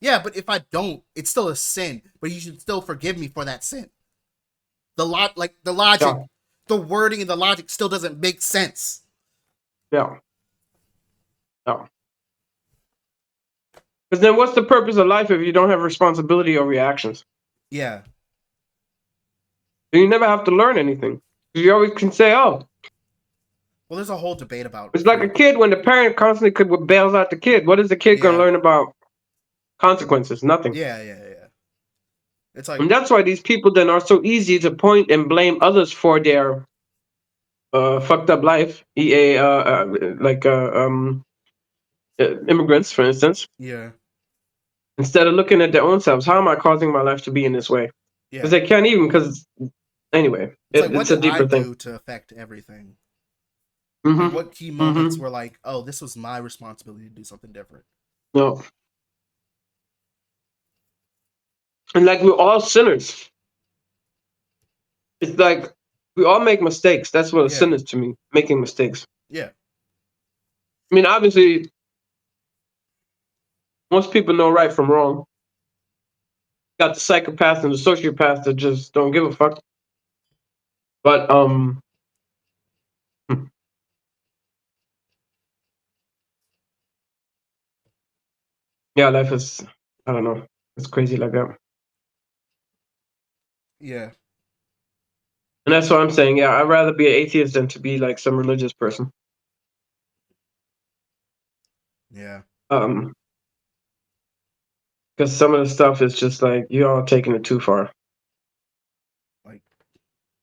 S1: Yeah, but if I don't, it's still a sin. But you should still forgive me for that sin. The logic,
S2: Yeah,
S1: the wording and the logic still doesn't make sense.
S2: yeah, yeah. Because then what's the purpose of life if you don't have responsibility over your actions?
S1: Yeah.
S2: Then you never have to learn anything. You always can say, oh,
S1: Well, there's a whole debate about
S2: it's like a
S1: free.
S2: kid when the parent constantly bails out the kid. What is the kid going to
S1: Yeah.
S2: learn about consequences? Nothing.
S1: Yeah. Yeah. Yeah. It's like
S2: And that's why these people then are so easy to point and blame others for their fucked up life. Like immigrants, for instance,
S1: yeah.
S2: instead of looking at their own selves. How am I causing my life to be in this way? Because
S1: Yeah.
S2: they can't even. Because anyway,
S1: It's like what
S2: it's a
S1: did I
S2: deeper thing.
S1: do to affect everything? Like
S2: Mm-hmm.
S1: what key moments
S2: Mm-hmm.
S1: were like, oh, this was my responsibility to do something different.
S2: No, and like we're all sinners. It's like we all make mistakes. That's what a sin
S1: Yeah.
S2: is to me. Making mistakes.
S1: Yeah.
S2: I mean, obviously, most people know right from wrong. got the psychopaths and the sociopaths that just don't give a fuck. But hmm, yeah, life is, I don't know, it's crazy like that.
S1: Yeah.
S2: And that's what I'm saying. Yeah, I'd rather be an atheist than to be like some religious person.
S1: Yeah.
S2: Um, because some of the stuff is just like you all taking it too far.
S1: Like,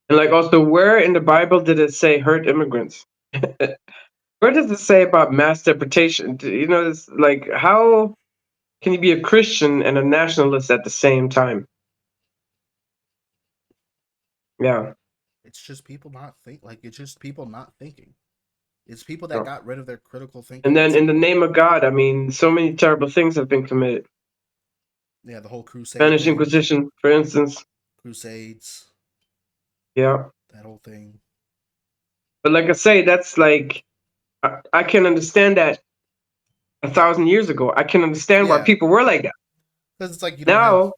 S2: And like also, where in the Bible did it say hurt immigrants? Where does it say about mass deportation? You know, it's like how can you be a Christian and a nationalist at the same time? Yeah.
S1: it's just people not think. Like, it's just people not thinking. It's people that
S2: Yeah.
S1: got rid of their critical
S2: And
S1: thinking at
S2: then in
S1: some
S2: the
S1: point.
S2: name of God, I mean, so many terrible things have been committed.
S1: Yeah, the whole crusade
S2: Spanish
S1: thing,
S2: Inquisition, for instance.
S1: crusades,
S2: Yeah.
S1: that whole thing.
S2: But like I say, that's like I can understand that 1,000 years ago. I can understand why
S1: Yeah,
S2: people were like that.
S1: because it's like you don't have.
S2: Now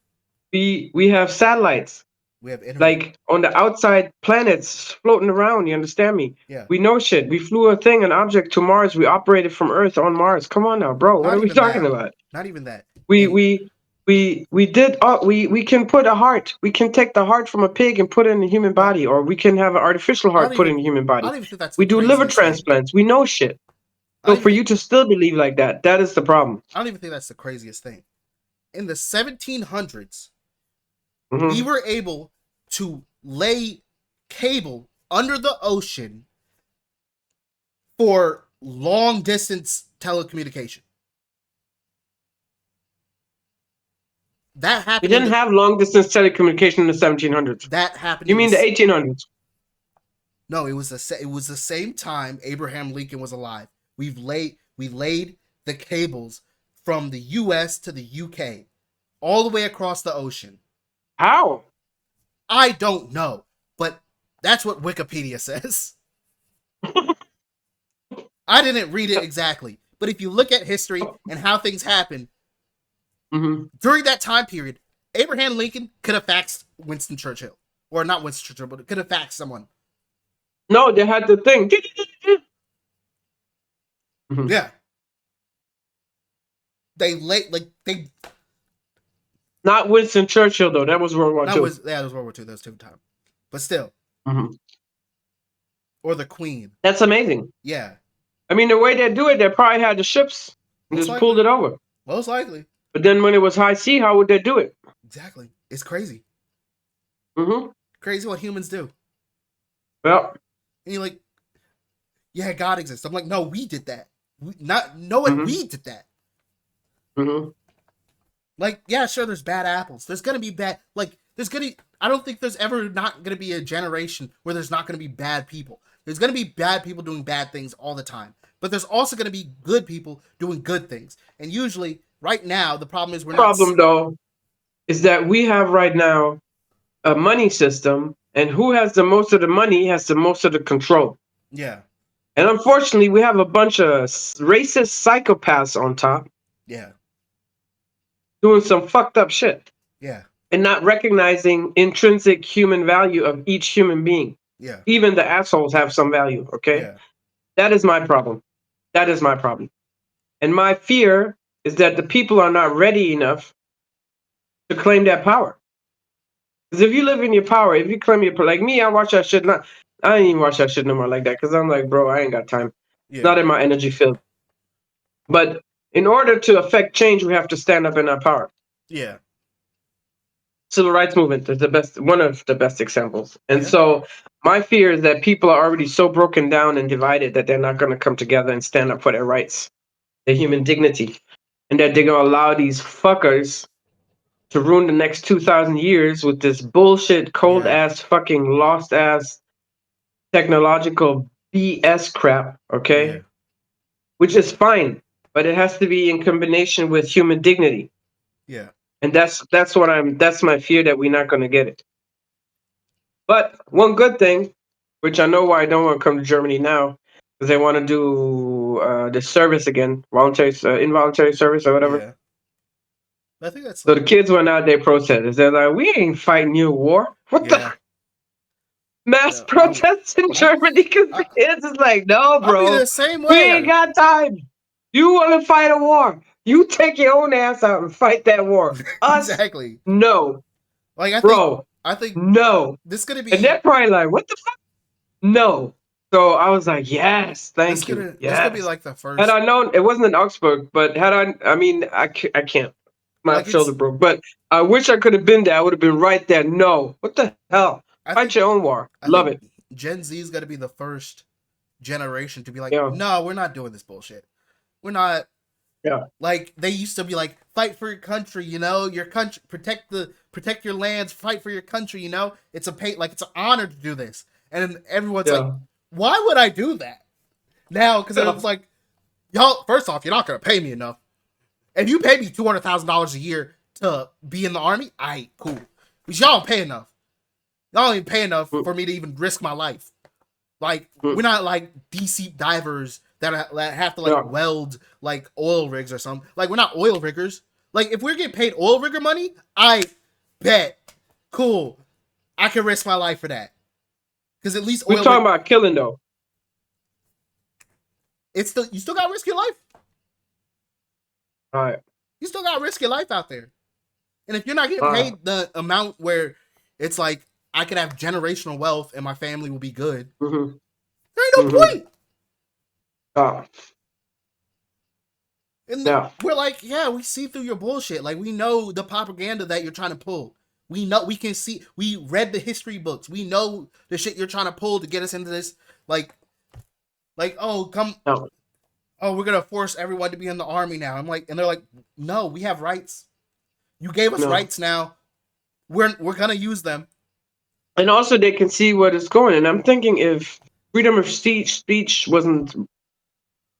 S2: we have satellites
S1: We have internet.
S2: like on the outside planets floating around. You understand me?
S1: Yeah,
S2: We know shit. We flew a thing, an object to Mars. We operated from Earth on Mars. Come on now, bro. What
S1: not
S2: are we
S1: even
S2: talking
S1: that.
S2: about?
S1: Not even that.
S2: We
S1: And
S2: we we did. We can put a heart. We can take the heart from a pig and put it in a human
S1: no,
S2: body, or we can have an artificial
S1: I don't
S2: heart put in
S1: even.
S2: a human
S1: I
S2: body.
S1: don't even think that's
S2: We
S1: the
S2: do liver
S1: craziest thing.
S2: transplants. We know shit.
S1: I
S2: So
S1: don't even
S2: for
S1: think.
S2: you to still believe like that, that is the problem.
S1: I don't even think that's the craziest thing. In the 1700s, we
S2: Hmm.
S1: were able to lay cable under the ocean for long distance telecommunication. That
S2: We
S1: happened in
S2: didn't
S1: the
S2: have long distance telecommunication in the 1700s.
S1: that happened
S2: You
S1: in
S2: mean the
S1: the
S2: 1800s?
S1: no, it was the same time Abraham Lincoln was alive. We laid the cables from the US to the UK all the way across the ocean.
S2: How?
S1: I don't know, but that's what Wikipedia says. I didn't read it exactly, but if you look at history and how things happen
S2: Hmm.
S1: during that time period, Abraham Lincoln could have faxed Winston Churchill, or not Winston Churchill, but could have faxed someone.
S2: No, they had the thing. Mhm.
S1: Yeah, they late like they
S2: Not Winston Churchill though. That was World War
S1: that
S2: II.
S1: was that was World War II. That was two time, but still,
S2: Hmm.
S1: or the Queen.
S2: That's amazing.
S1: Yeah,
S2: I mean, the way they do it, they probably had the ships and
S1: most
S2: just pulled
S1: likely,
S2: it over.
S1: most likely,
S2: But then when it was high sea, how would they do it?
S1: exactly. It's crazy,
S2: Hmm.
S1: crazy what humans do.
S2: Well.
S1: And you're like, yeah, God exists. I'm like, no, we did that. Not no one.
S2: Hmm.
S1: We did that.
S2: Hmm.
S1: Like, yeah, sure, there's bad apples. There's gonna be bad. Like, there's gonna. I don't think there's ever not gonna be a generation where there's not gonna be bad people. There's gonna be bad people doing bad things all the time. But there's also gonna be good people doing good things. And usually, right now, the problem is we're not.
S2: Problem though is that we have right now a money system, and who has the most of the money has the most of the control.
S1: Yeah,
S2: And unfortunately, we have a bunch of racist psychopaths on top
S1: yeah,
S2: doing some fucked up shit
S1: yeah,
S2: and not recognizing intrinsic human value of each human being.
S1: yeah,
S2: Even the assholes have some value, okay?
S1: yeah,
S2: That is my problem. That is my problem. And my fear is that the people are not ready enough to claim that power. Because if you live in your power, if you claim your like me, I watch that shit. Not, I ain't even watch that shit no more like that. Because I'm like, bro, I ain't got time.
S1: yeah,
S2: Not in my energy field. But in order to affect change, we have to stand up in our power.
S1: yeah,
S2: Civil rights movement is the best, one of the best examples. And
S1: yeah,
S2: so my fear is that people are already so broken down and divided that they're not going to come together and stand up for their rights, their human dignity, and that they're going to allow these fuckers to ruin the next 2,000 years with this bullshit, cold
S1: yeah,
S2: ass, fucking lost ass technological BS crap,
S1: yeah,
S2: okay? Which is fine, but it has to be in combination with human dignity.
S1: yeah,
S2: And that's my fear that we're not going to get it. But one good thing, which I know why I don't want to come to Germany now, because they want to do the service again, voluntary, involuntary service or whatever.
S1: yeah. But I think that's
S2: So the
S1: like,
S2: kids went out there protested. They're like, we ain't fighting your war. What the
S1: yeah,
S2: mass
S1: yeah.
S2: protests in
S1: I,
S2: Germany? Because
S1: I,
S2: the kids is like, no,
S1: I'll be the
S2: bro,
S1: same
S2: we
S1: way.
S2: ain't got time. You want to fight a war? You take your own ass out and fight that war. Us,
S1: Exactly.
S2: no,
S1: Like
S2: bro,
S1: I think
S2: no.
S1: this gonna
S2: And
S1: be
S2: they're probably like, what the fuck? No. So I was like, yes, thank you,
S1: this gonna be
S2: yes.
S1: like the
S2: Had
S1: first.
S2: I known it wasn't in Augsburg, but I mean, I can't. My
S1: Like
S2: shoulder
S1: it's
S2: broke. But I wish I could have been there. I would have been right there. No. What the hell?
S1: I
S2: Fight
S1: think
S2: your own war.
S1: I
S2: Love
S1: think
S2: it.
S1: Gen Z is gonna be the first generation to be like,
S2: Yeah.
S1: no, we're not doing this bullshit. We're not.
S2: Yeah.
S1: Like they used to be like, fight for your country, your country, protect your lands, fight for your country, it's a like it's an honor to do this, and everyone's like,
S2: Yeah.
S1: why would I do that now? Because
S2: Yeah.
S1: it's like, y'all, first off, you're not gonna pay me enough. If you pay me $200,000 a year to be in the army, I cool, but y'all don't pay enough. Y'all don't even pay enough
S2: Mm,
S1: for me to even risk my life. Like we're
S2: mm,
S1: not like deep sea divers that have to like
S2: yeah.
S1: weld like oil rigs or something. Like we're not oil riggers. Like if we're getting paid oil rigger money, I bet cool. I can risk my life for that because at least
S2: We
S1: oil rig.
S2: talking about killing though.
S1: It's still you still got to risk your life.
S2: All right.
S1: You still got to risk your life out there. And if you're not getting
S2: Uh,
S1: paid the amount where it's like I could have generational wealth and my family will be good,
S2: mm-hmm,
S1: there ain't no
S2: mm-hmm.
S1: point.
S2: Uh,
S1: And
S2: yeah.
S1: we're like, yeah, we see through your bullshit. Like we know the propaganda that you're trying to pull. We know we can see. We read the history books. We know the shit you're trying to pull to get us into this. Like, oh come,
S2: No.
S1: oh we're gonna force everyone to be in the army now. I'm like, and they're like, no, we have rights. You gave us
S2: No.
S1: rights now. We're gonna use them.
S2: And also they can see what is going. And I'm thinking if freedom of speech wasn't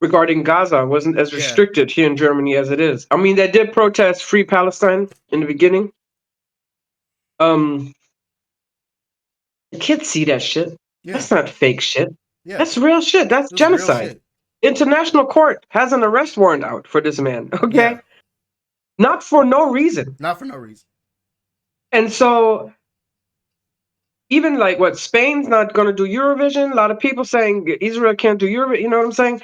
S2: regarding Gaza wasn't as
S1: Yeah,
S2: restricted here in Germany as it is. I mean, they did protest Free Palestine in the beginning. Um, the kids see that shit.
S1: yeah,
S2: That's not fake shit.
S1: yeah.
S2: That's real shit. That's
S1: This is real
S2: genocide.
S1: shit.
S2: International court has an arrest warrant out for this man.
S1: Yeah,
S2: Okay, not for no reason.
S1: not for no reason.
S2: And so even like what Spain's not going to do Eurovision. A lot of people saying Israel can't do Eurovision. You know what I'm saying?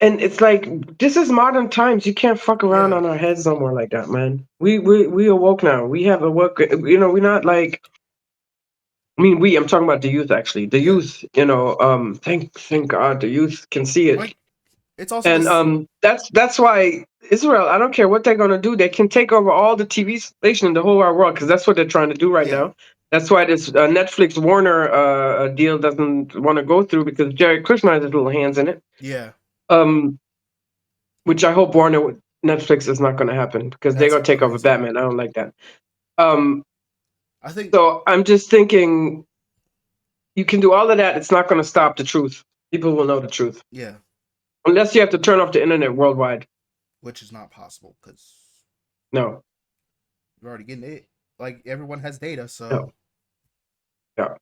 S2: And it's like this is modern times. You can't fuck around
S1: Yeah,
S2: on our heads no more like that, man. We awoke now. We have awoke. We're not like. I mean, I'm talking about the youth actually. The
S1: yeah.
S2: youth. Thank God the youth can see it.
S1: Like it's also
S2: And
S1: this.
S2: that's why Israel. I don't care what they're gonna do. They can take over all the TV station in the whole wide world because that's what they're trying to do right
S1: Yeah,
S2: now. That's why this Netflix Warner deal doesn't want to go through because Jared Kushner has his little hands in it.
S1: yeah.
S2: Um, which I hope Warner with Netflix is not going to happen because they're
S1: That's
S2: going to take over
S1: crazy.
S2: Batman. I don't like that. Um,
S1: I think.
S2: so I'm just thinking you can do all of that. It's not going to stop the truth. People will know the truth
S1: Yeah,
S2: unless you have to turn off the internet worldwide.
S1: which is not possible because
S2: No,
S1: you're already getting it. Like everyone has data,
S2: no,
S1: so
S2: yeah.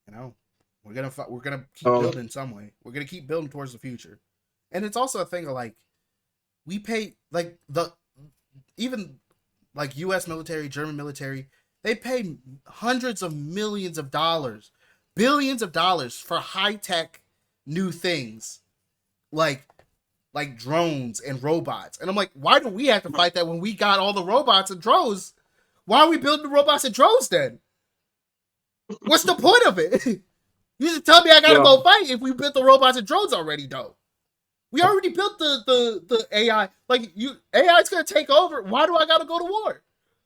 S1: you know we're gonna keep
S2: Um,
S1: building some way. We're gonna keep building towards the future, and it's also a thing of like we pay like the even like U.S. military, German military, they pay hundreds of millions of dollars, billions of dollars for high tech new things like drones and robots. And I'm like, why do we have to fight that when we got all the robots and drones? Why are we building the robots and drones then? What's the point of it? You just tell me I gotta
S2: yeah,
S1: go fight if we built the robots and drones already, though. We already built the AI. Like AI is gonna take over. Why do I gotta go to war?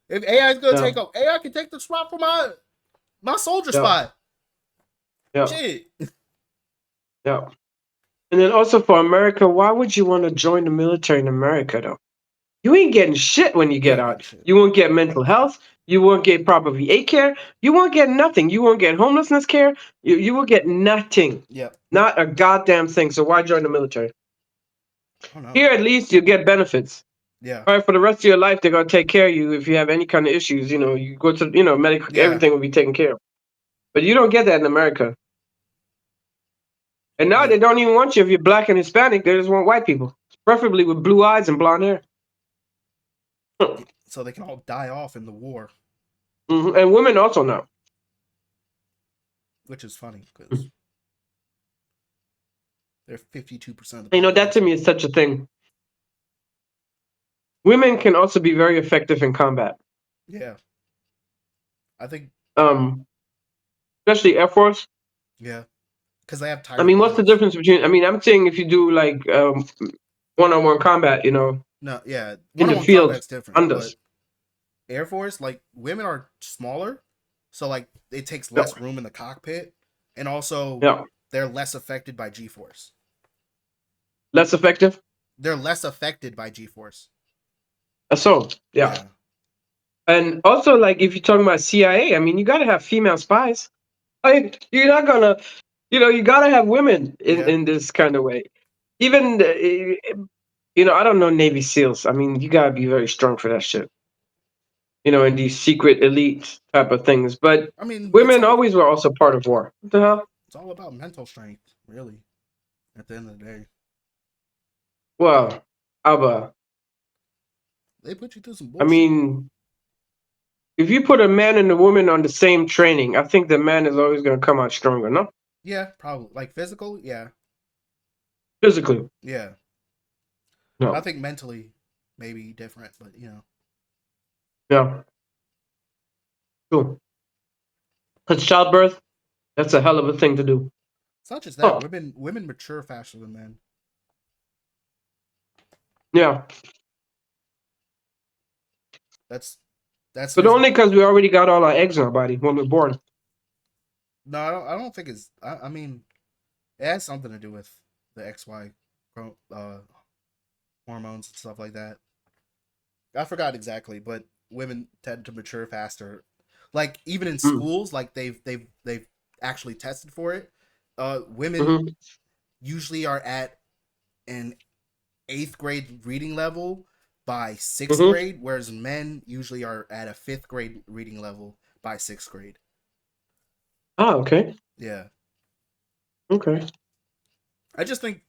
S1: If AI is gonna
S2: yeah,
S1: take over, AI can take the spot for my soldier
S2: yeah,
S1: spot.
S2: yeah,
S1: Shit.
S2: yeah. And then also for America, why would you want to join the military in America though? You ain't getting shit when you
S1: You
S2: get
S1: ain't getting
S2: out.
S1: shit.
S2: You won't get mental health. You won't get proper VA care. You won't get nothing. You won't get homelessness care. You will get nothing.
S1: Yep.
S2: Not a goddamn thing. So why join the military?
S1: I don't know.
S2: Here at least you get benefits.
S1: Yeah.
S2: All right, for the rest of your life, they're gonna take care of you if you have any kind of issues. You go to medical,
S1: Yeah.
S2: everything will be taken care of. But you don't get that in America. And now
S1: Yeah.
S2: they don't even want you if you're black and Hispanic. They just want white people, preferably with blue eyes and blonde hair.
S1: so they can all die off in the war,
S2: And women also now.
S1: which is funny because they're 52% of the
S2: You know, that to
S1: population.
S2: me is such a thing. Women can also be very effective in combat.
S1: Yeah, I think.
S2: Um, Especially Air Force.
S1: Yeah, because they have
S2: I
S1: tighter
S2: mean, what's the
S1: bodies.
S2: difference between? I mean, I'm saying if you do like one-on-one combat, you know,
S1: No, yeah,
S2: in the
S1: one-on-one
S2: field,
S1: combat's different,
S2: under.
S1: but Air Force, like women are smaller, so like it takes
S2: Yeah,
S1: less room in the cockpit, and also
S2: yeah,
S1: they're less affected by G-force.
S2: less effective.
S1: They're less affected by G-force.
S2: So yeah,
S1: Yeah,
S2: and also like if you're talking about CIA, I mean, you got to have female spies. Like you're not gonna, you know, you got to have women
S1: yeah.
S2: in this kind of way. Even you know, I don't know Navy SEALs. I mean, you got to be very strong for that shit. You know, in these secret elite type of things. But
S1: I mean,
S2: women always were also part of war. What the hell?
S1: it's all about mental strength, really. At the end of the day,
S2: Well, aber,
S1: they put you through some
S2: I
S1: bullshit.
S2: mean, if you put a man and a woman on the same training, I think the man is always going to come out stronger, no?
S1: Yeah, probably like physical. Yeah,
S2: Physically,
S1: yeah. But I
S2: no.
S1: think mentally, maybe different. But
S2: Yeah, cool. Because childbirth, that's a hell of a thing to do.
S1: it's not just that.
S2: Huh.
S1: Women mature faster than men.
S2: Yeah.
S1: That's that's
S2: But
S1: there's
S2: only because we already got all our eggs in our body when we're born.
S1: no. I don't think it's. I mean, it has something to do with the XY hormones and stuff like that. I forgot exactly, but women tend to mature faster. Like even in
S2: Mm.
S1: schools, like they've actually tested for it. Women
S2: Hmm.
S1: usually are at an eighth grade reading level by sixth
S2: Hmm.
S1: grade, whereas men usually are at a fifth grade reading level by sixth grade.
S2: Ah, okay.
S1: Yeah,
S2: Okay.
S1: I just think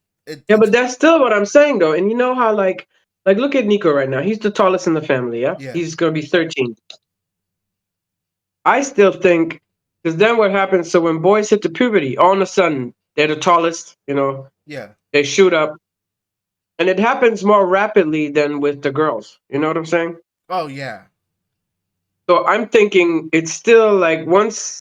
S2: Yeah,
S1: it's
S2: but that's still what I'm saying though. And you know how like look at Nico right now. He's the tallest in the family, yeah?
S1: yeah,
S2: He's gonna be 13. I still think because then what happens, so when boys hit the puberty, all of a sudden they're the tallest, you know,
S1: yeah,
S2: they shoot up. And it happens more rapidly than with the girls. You know what I'm saying?
S1: oh yeah,
S2: So I'm thinking it's still like once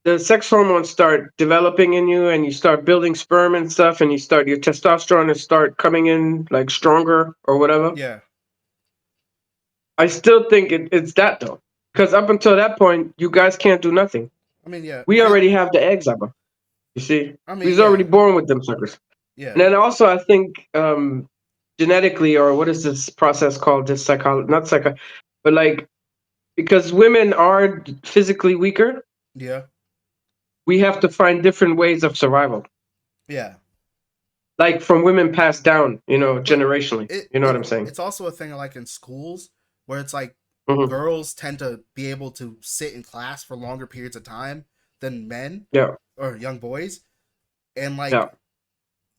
S2: the sex hormones start developing in you and you start building sperm and stuff and you start your testosterone to start coming in like stronger or whatever.
S1: yeah.
S2: I still think it's that though. Because up until that point, you guys can't do nothing.
S1: I mean, yeah,
S2: We already have the eggs, Abba. You see?
S1: I
S2: We
S1: mean,
S2: was already
S1: yeah,
S2: born with them suckers. And
S1: yeah,
S2: then also I think genetically, or what is this process called? Just not psycho, but like because women are physically weaker,
S1: yeah,
S2: we have to find different ways of survival.
S1: yeah.
S2: Like from women passed down, you know,
S1: But
S2: generationally.
S1: it
S2: You know what
S1: it
S2: I'm saying?
S1: it's also a thing like in schools where it's like
S2: Hmm.
S1: girls tend to be able to sit in class for longer periods of time than men
S2: Yeah,
S1: or young boys, and like
S2: yeah,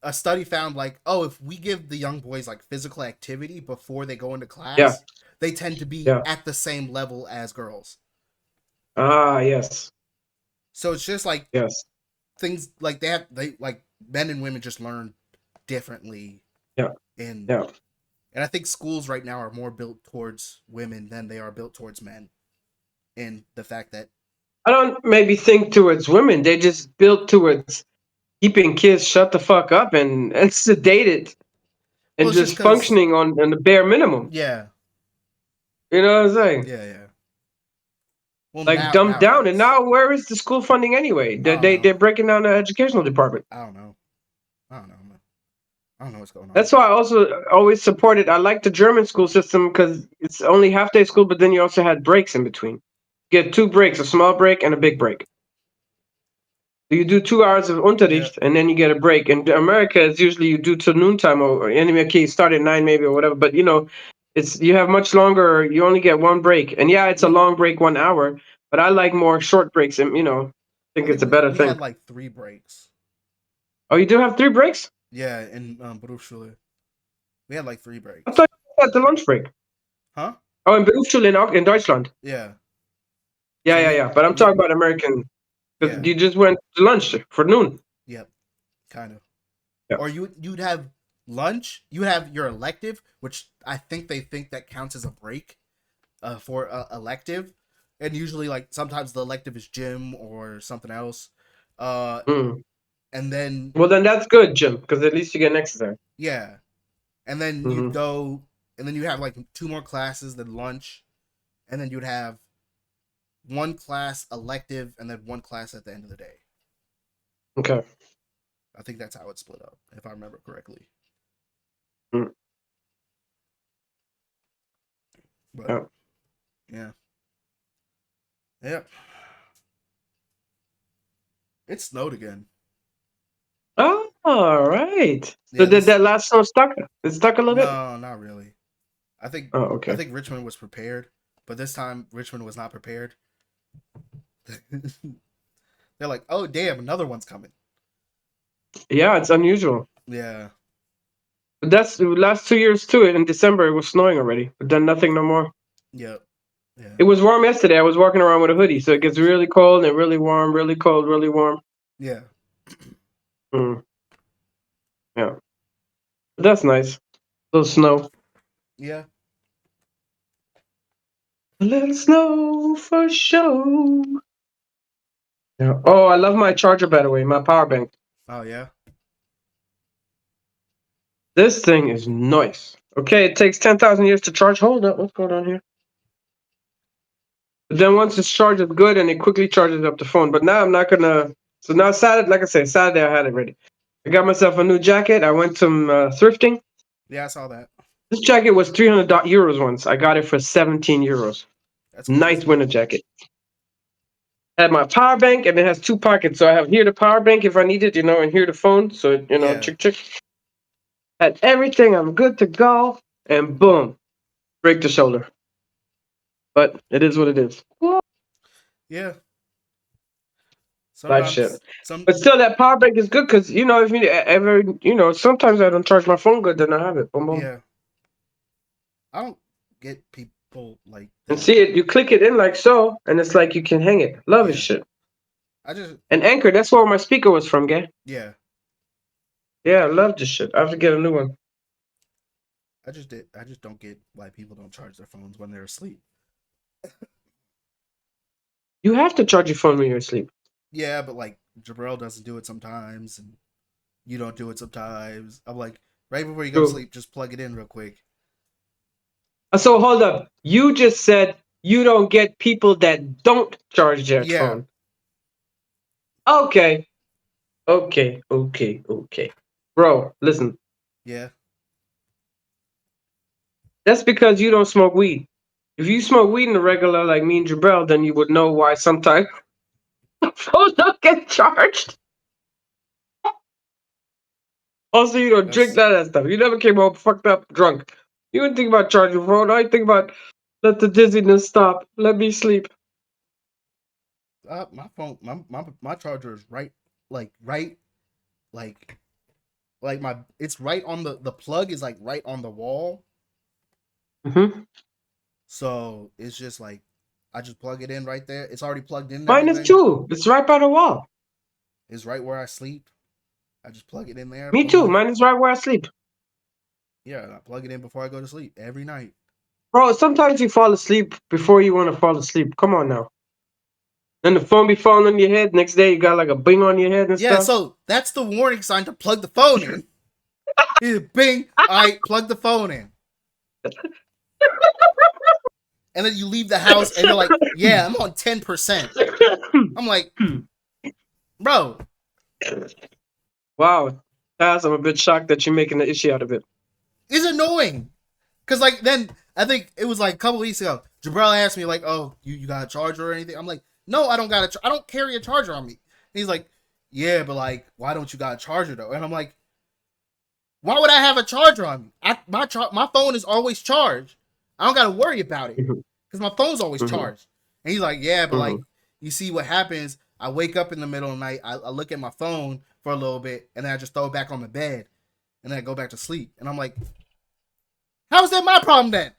S1: a study found like, oh, if we give the young boys like physical activity before they go into
S2: yeah,
S1: class, they tend to be
S2: yeah.
S1: at the same level as girls.
S2: Ah, yes,
S1: So it's just like
S2: yes,
S1: things like they like men and women just learn differently
S2: yeah,
S1: in
S2: yeah.
S1: and I think schools right now are more built towards women than they are built towards men. In the fact that
S2: I don't maybe think towards women. They just built towards keeping kids shut the fuck up and sedated
S1: well,
S2: and
S1: it's just
S2: just
S1: because
S2: functioning on the bare minimum.
S1: yeah,
S2: You know what I'm saying?
S1: yeah, yeah. Well,
S2: Like dumbed
S1: now it
S2: down. And
S1: is.
S2: now where is the school funding anyway?
S1: I don't know.
S2: They're breaking down the educational department.
S1: I don't know. I don't know. I don't know what's going on.
S2: That's why I also always supported. I like the German school system because it's only half day school, but then you also had breaks in between. You get two breaks, a small break and a big break. So you do 2 hours of
S1: Yeah.
S2: Unterricht and then you get a break. In America, it's usually you do till noontime or anyway, okay, you start at 9 maybe or whatever. But you know, it's you have much longer. You only get one break, and yeah, it's a
S1: We
S2: long break, 1 hour. But I like more short breaks, and you know, I
S1: I
S2: think
S1: think
S2: it's a better
S1: we had
S2: thing.
S1: like 3 breaks.
S2: Oh, you do have 3 breaks?
S1: Yeah, in Berufsschule. We had like three
S2: I
S1: breaks.
S2: thought you had the lunch break.
S1: Huh?
S2: Oh, in Berufsschule in Deutschland.
S1: Yeah.
S2: Yeah,
S1: So
S2: yeah,
S1: we
S2: yeah. But I'm talking about American because
S1: yeah.
S2: you just went to lunch for noon.
S1: Yep. Kind of.
S2: Yeah.
S1: Or you'd have lunch. You have your elective, which I think they think that counts as a break for elective, and usually like sometimes the elective is gym or something else. Uh,
S2: Mm.
S1: and then
S2: Well, then that's good, Jim, because at least you get an exercise.
S1: yeah, and then you'd
S2: Hmm.
S1: go, and then you have like two more classes, then lunch, and then you'd have one class elective, and then one class at the end of the day.
S2: Okay.
S1: I think that's how it's split up, if I remember correctly.
S2: Mm.
S1: But
S2: Yeah.
S1: yeah, yeah, it snowed again.
S2: Oh, all right. So
S1: Yeah,
S2: did
S1: this
S2: that last snow stuck? It stuck a little bit?
S1: no, not really. I think
S2: Oh,
S1: I
S2: okay.
S1: think Richmond was prepared, but this time Richmond was not prepared. They're like, oh damn, another one's coming.
S2: Yeah, it's unusual.
S1: Yeah,
S2: But that's the last 2 years too. In December, it was snowing already, but then nothing no more.
S1: yep, yeah,
S2: It was warm yesterday. I was walking around with a hoodie, so it gets really cold and really warm, really cold, really warm.
S1: yeah,
S2: Mm, yeah, but that's nice. Little snow,
S1: yeah.
S2: a little snow for sure. Yeah. Oh, I love my charger. By the way, my power bank.
S1: Oh yeah,
S2: This thing is nice. Okay, it takes 10,000 years to charge. Hold up, what's going on here? But then once it's charged, it's good, and it quickly charges up the phone. But now I'm not gonna. So now Saturday, like I said, Saturday I had it ready. I got myself a new jacket. I went some thrifting.
S1: yeah. I saw that.
S2: This jacket was 300 euros once. I got it for 17 euros.
S1: That's
S2: Nice
S1: crazy.
S2: winter jacket. Had my power bank, and it has two pockets. So I have here the power bank if I need it, and here the phone. So
S1: Yeah,
S2: chick chick. Had everything. I'm good to go. And boom, break the shoulder. But it is what it is.
S1: yeah.
S2: Life shit.
S1: Sometimes some.
S2: But still, that power bank is good because if you ever sometimes I don't charge my phone good, then I have it. Boom boom.
S1: Yeah, I don't get people like
S2: And
S1: that.
S2: see it, you click it in like so, and it's like you can hang it. Love this
S1: Yeah,
S2: shit.
S1: I just
S2: And Anchor, that's where my speaker was from, gay.
S1: yeah,
S2: Yeah, I love this shit. I have to get a new one.
S1: I just don't get why people don't charge their phones when they're asleep.
S2: You have to charge your phone when you're asleep.
S1: Yeah, but like Jabril doesn't do it sometimes, and you don't do it sometimes. I'm like, right before you go to
S2: True.
S1: sleep, just plug it in real quick.
S2: So hold up. You just said you don't get people that don't charge their
S1: Yeah,
S2: phone. Okay. Okay. Okay. Okay. Bro, listen.
S1: yeah.
S2: That's because you don't smoke weed. If you smoke weed in the regular like me and Jabril, then you would know why sometimes phones don't get charged. Also, you don't drink
S1: That's
S2: none of that stuff. You never came home fucked up drunk. You wouldn't think about charging your phone. I think about let the dizziness stop. Let me sleep.
S1: my phone. My charger is right, like my. It's right on the plug is like right on the wall.
S2: Hmm.
S1: So it's just like I just plug it in right there. It's already plugged in and
S2: Mine is
S1: everything.
S2: too. It's right by the wall.
S1: It's right where I sleep. I just plug it in there.
S2: Me too.
S1: Boom.
S2: Mine is right where I sleep.
S1: Yeah, and I plug it in before I go to sleep every night.
S2: Bro, sometimes you fall asleep before you want to fall asleep. Come on now. Then the phone be falling on your head. Next day you got like a bing on your head and
S1: Yeah,
S2: stuff.
S1: so that's the warning sign to plug the phone in. Bing. All right, plug the phone in. And then you leave the house and you're like, yeah, I'm on 10%. I'm like, bro,
S2: Wow. Taz, I'm a bit shocked that you're making an issue out of it.
S1: it's annoying. Cause like then I think it was like a couple weeks ago, Jabril asked me like, "Oh, you got a charger or anything?" I'm like, "No, I don't got I don't carry a charger on me." And he's like, "Yeah, but like, why don't you got a charger though?" And I'm like, "Why would I have a charger on me? My phone is always charged. I don't got to worry about it
S2: Mhm,
S1: because my phone's always
S2: mhm,
S1: charged." And he's like, "Yeah, but like,
S2: mhm.
S1: you see what happens? I wake up in the middle of the night, I look at my phone for a little bit, and then I just throw it back on the bed, and then I go back to sleep." And I'm like, "How is that my problem then?"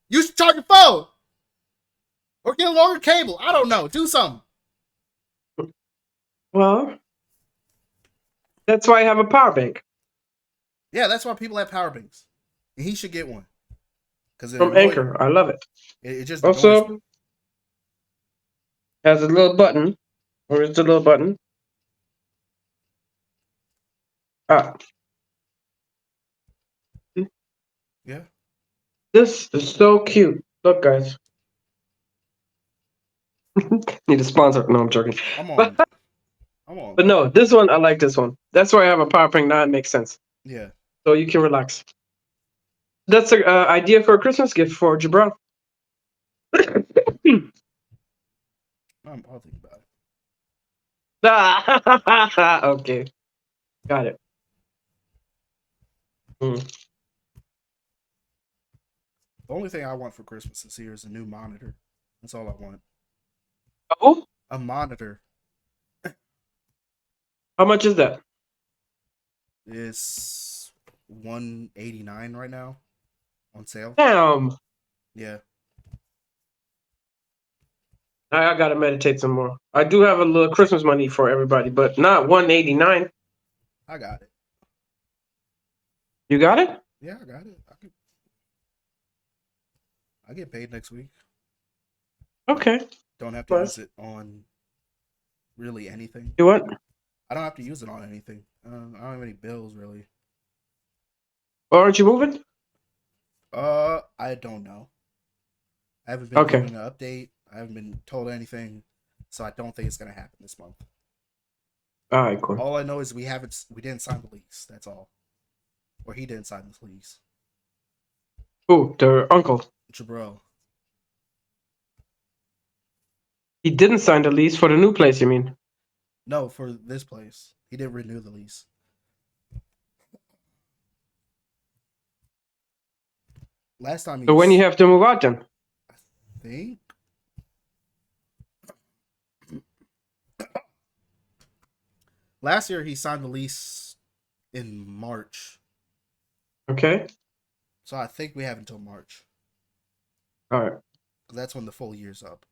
S1: You should charge your phone. Or get a longer cable. I don't know. Do something.
S2: Well, that's why I have a power bank.
S1: Yeah, that's why people have power banks. And he should get one. Because it
S2: From
S1: annoys
S2: Anchor. I love it.
S1: it just annoys me.
S2: Also, has a little button. Where's the little button? Ah.
S1: Yeah.
S2: This is so cute. Look, guys. Need a sponsor. No, I'm joking.
S1: I'm
S2: But,
S1: on. I'm on.
S2: but no, this one, I like this one. That's why I have a power bank. Now it makes sense.
S1: Yeah.
S2: So you can relax. That's an idea for a Christmas gift for Jabral.
S1: I'll think about it.
S2: Okay. Got it. Mm.
S1: The only thing I want for Christmas this year is a new monitor. That's all I want.
S2: Oh?
S1: A monitor.
S2: How much is that?
S1: It's $189 right now on sale.
S2: Damn.
S1: Yeah.
S2: I gotta meditate some more. I do have a little Christmas money for everybody, but not 189.
S1: I got it.
S2: You got it?
S1: Yeah, I got it. I get paid next week.
S2: Okay.
S1: Don't have to use it on really anything.
S2: You what?
S1: I don't have to use it on anything. I don't have any bills really.
S2: Well, aren't you moving?
S1: I don't know. I haven't been
S2: Okay.
S1: given an update. I haven't been told anything, so I don't think it's gonna happen this month.
S2: All right, cool.
S1: All I know is we didn't sign the lease. That's all. Or he didn't sign the lease.
S2: Who? The uncle.
S1: Jabro.
S2: He didn't sign the lease for the new place, you mean?
S1: No, for this place. He didn't renew the lease. Last time
S2: So when you have to move out then?
S1: I think last year he signed the lease in March.
S2: Okay.
S1: So I think we have until March.
S2: All right.
S1: That's when the full year's up.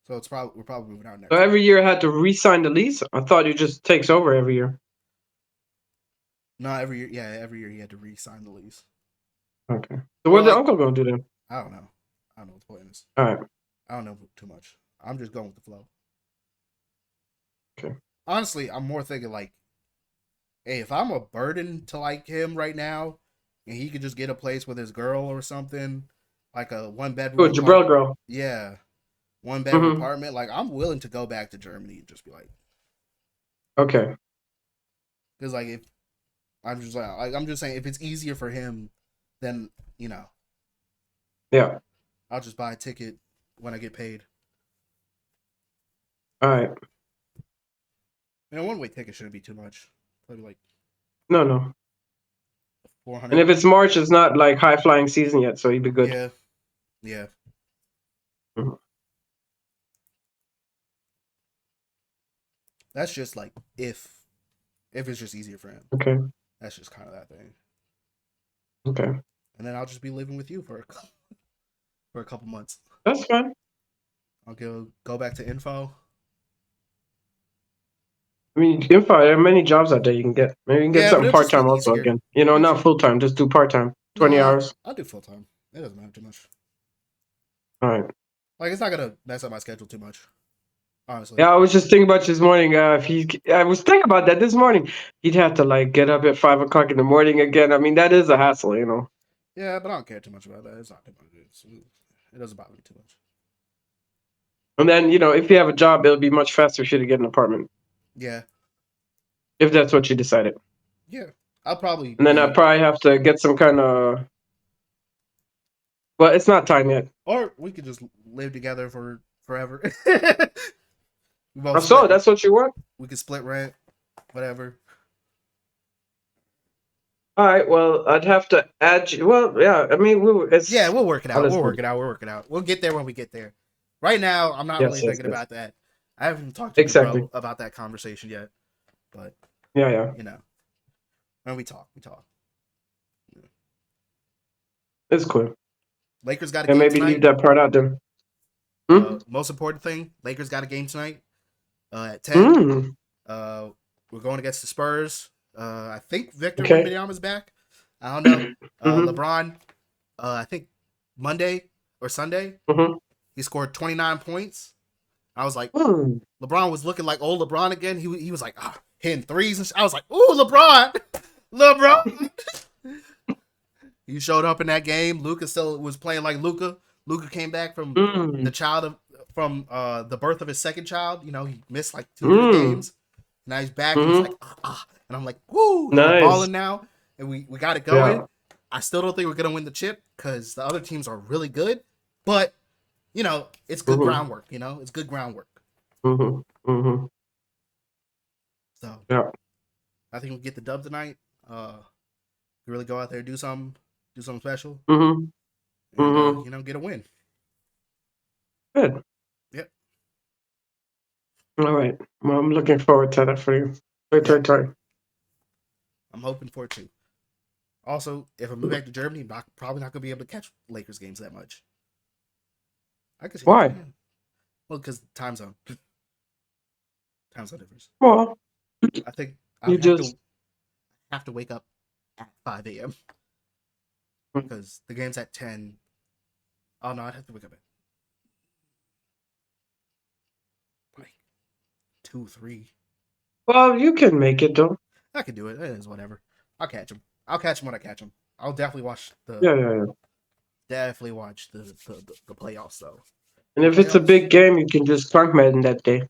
S1: So we're probably moving out next
S2: So every year I had to re-sign the lease? I thought it just takes over every year.
S1: No, every year. Yeah, every year he had to re-sign the lease.
S2: Okay. So what's the uncle going to do then?
S1: I don't know. I don't know what the point is.
S2: All right.
S1: I don't know too much. I'm just going with the flow.
S2: Okay.
S1: Honestly, I'm more thinking like, hey, if I'm a burden to like him right now, and he could just get a place with his girl or something, like a 1-bedroom.
S2: Oh, Jabril girl.
S1: Yeah, 1-bedroom apartment. Like I'm willing to go back to Germany and just be like,
S2: okay.
S1: Because like if I'm just saying if it's easier for him, then
S2: Yeah.
S1: I'll just buy a ticket when I get paid.
S2: All right.
S1: One-way ticket shouldn't be too much. Probably like
S2: No.
S1: 400.
S2: And if it's March, it's not like high flying season yet, so you'd be good.
S1: Yeah.
S2: Mm-hmm.
S1: That's just like if it's just easier for him.
S2: Okay.
S1: That's just kind of that thing.
S2: Okay.
S1: And then I'll just be living with you for a couple months.
S2: That's fine.
S1: I'll go back to info.
S2: I mean, you can find there are many jobs out there you can get. Maybe you can get something part time also again. Not full time, just do part time. 20 hours.
S1: I'll do full time. It doesn't matter too much.
S2: All right.
S1: Like it's not gonna mess up my schedule too much. Honestly.
S2: Yeah, I was just thinking about this morning. I was thinking about that this morning. He'd have to like get up at 5 o'clock in the morning again. I mean, that is a hassle,
S1: Yeah, but I don't care too much about that. It's not too much. It doesn't bother me too much.
S2: And then if you have a job, it'll be much faster for you to get an apartment.
S1: Yeah.
S2: If that's what you decided.
S1: Yeah, I'll probably.
S2: And then I probably have to get some kind of. Well, it's not time yet.
S1: Or we could just live together for forever.
S2: So that's what you want?
S1: We could split rent, whatever.
S2: All right. Well, I'd have to add you. Well, yeah. I mean, we'll work it out.
S1: We'll work it out. We'll get there when we get there. Right now, I'm not really thinking about that. I haven't talked to you, bro, about that conversation yet. But
S2: yeah.
S1: When we talk. Yeah.
S2: It's cool.
S1: Lakers got a
S2: And
S1: game
S2: maybe leave
S1: tonight.
S2: that part out there.
S1: Most important thing, Lakers got a game tonight at 10.
S2: Mm.
S1: We're going against the Spurs. I think Victor
S2: Okay.
S1: Wembanyama's back. I don't know.
S2: Mm-hmm.
S1: LeBron, I think Monday or Sunday, he scored 29 points. I was like, LeBron was looking like old LeBron again. He was like hitting threes and I was like, ooh, LeBron, LeBron. He showed up in that game. Luka still was playing like Luka. Luka came back from the birth of his second child. You know, he missed like 2 games. Now he's back. And he's like, and I'm like, woo, nice. We're balling now, and we got it going. Yeah. I still don't think we're gonna win the chip because the other teams are really good, but you know, it's good groundwork. You know, it's good groundwork. So yeah, I think we'll get the dub tonight. Really go out there, do something special, and you know, get a win.
S2: Good.
S1: Yep.
S2: All right. Well, I'm looking forward to that for you. Sorry.
S1: I'm hoping for it too. Also, if I move back to Germany, I'm probably not going to be able to catch Lakers games that much. I could see
S2: why?
S1: Well, because time zone difference.
S2: Well,
S1: I think I have to wake up at 5 a.m. because the game's at 10. Oh no, I'd have to wake up at like 2, 3.
S2: Well, you can make it though.
S1: I can do it. It is whatever. I'll catch him. I'll catch him when I catch him. I'll definitely watch the.
S2: Yeah.
S1: Definitely watch the playoffs though.
S2: And if it's a big game, you can just clunk Madden that day.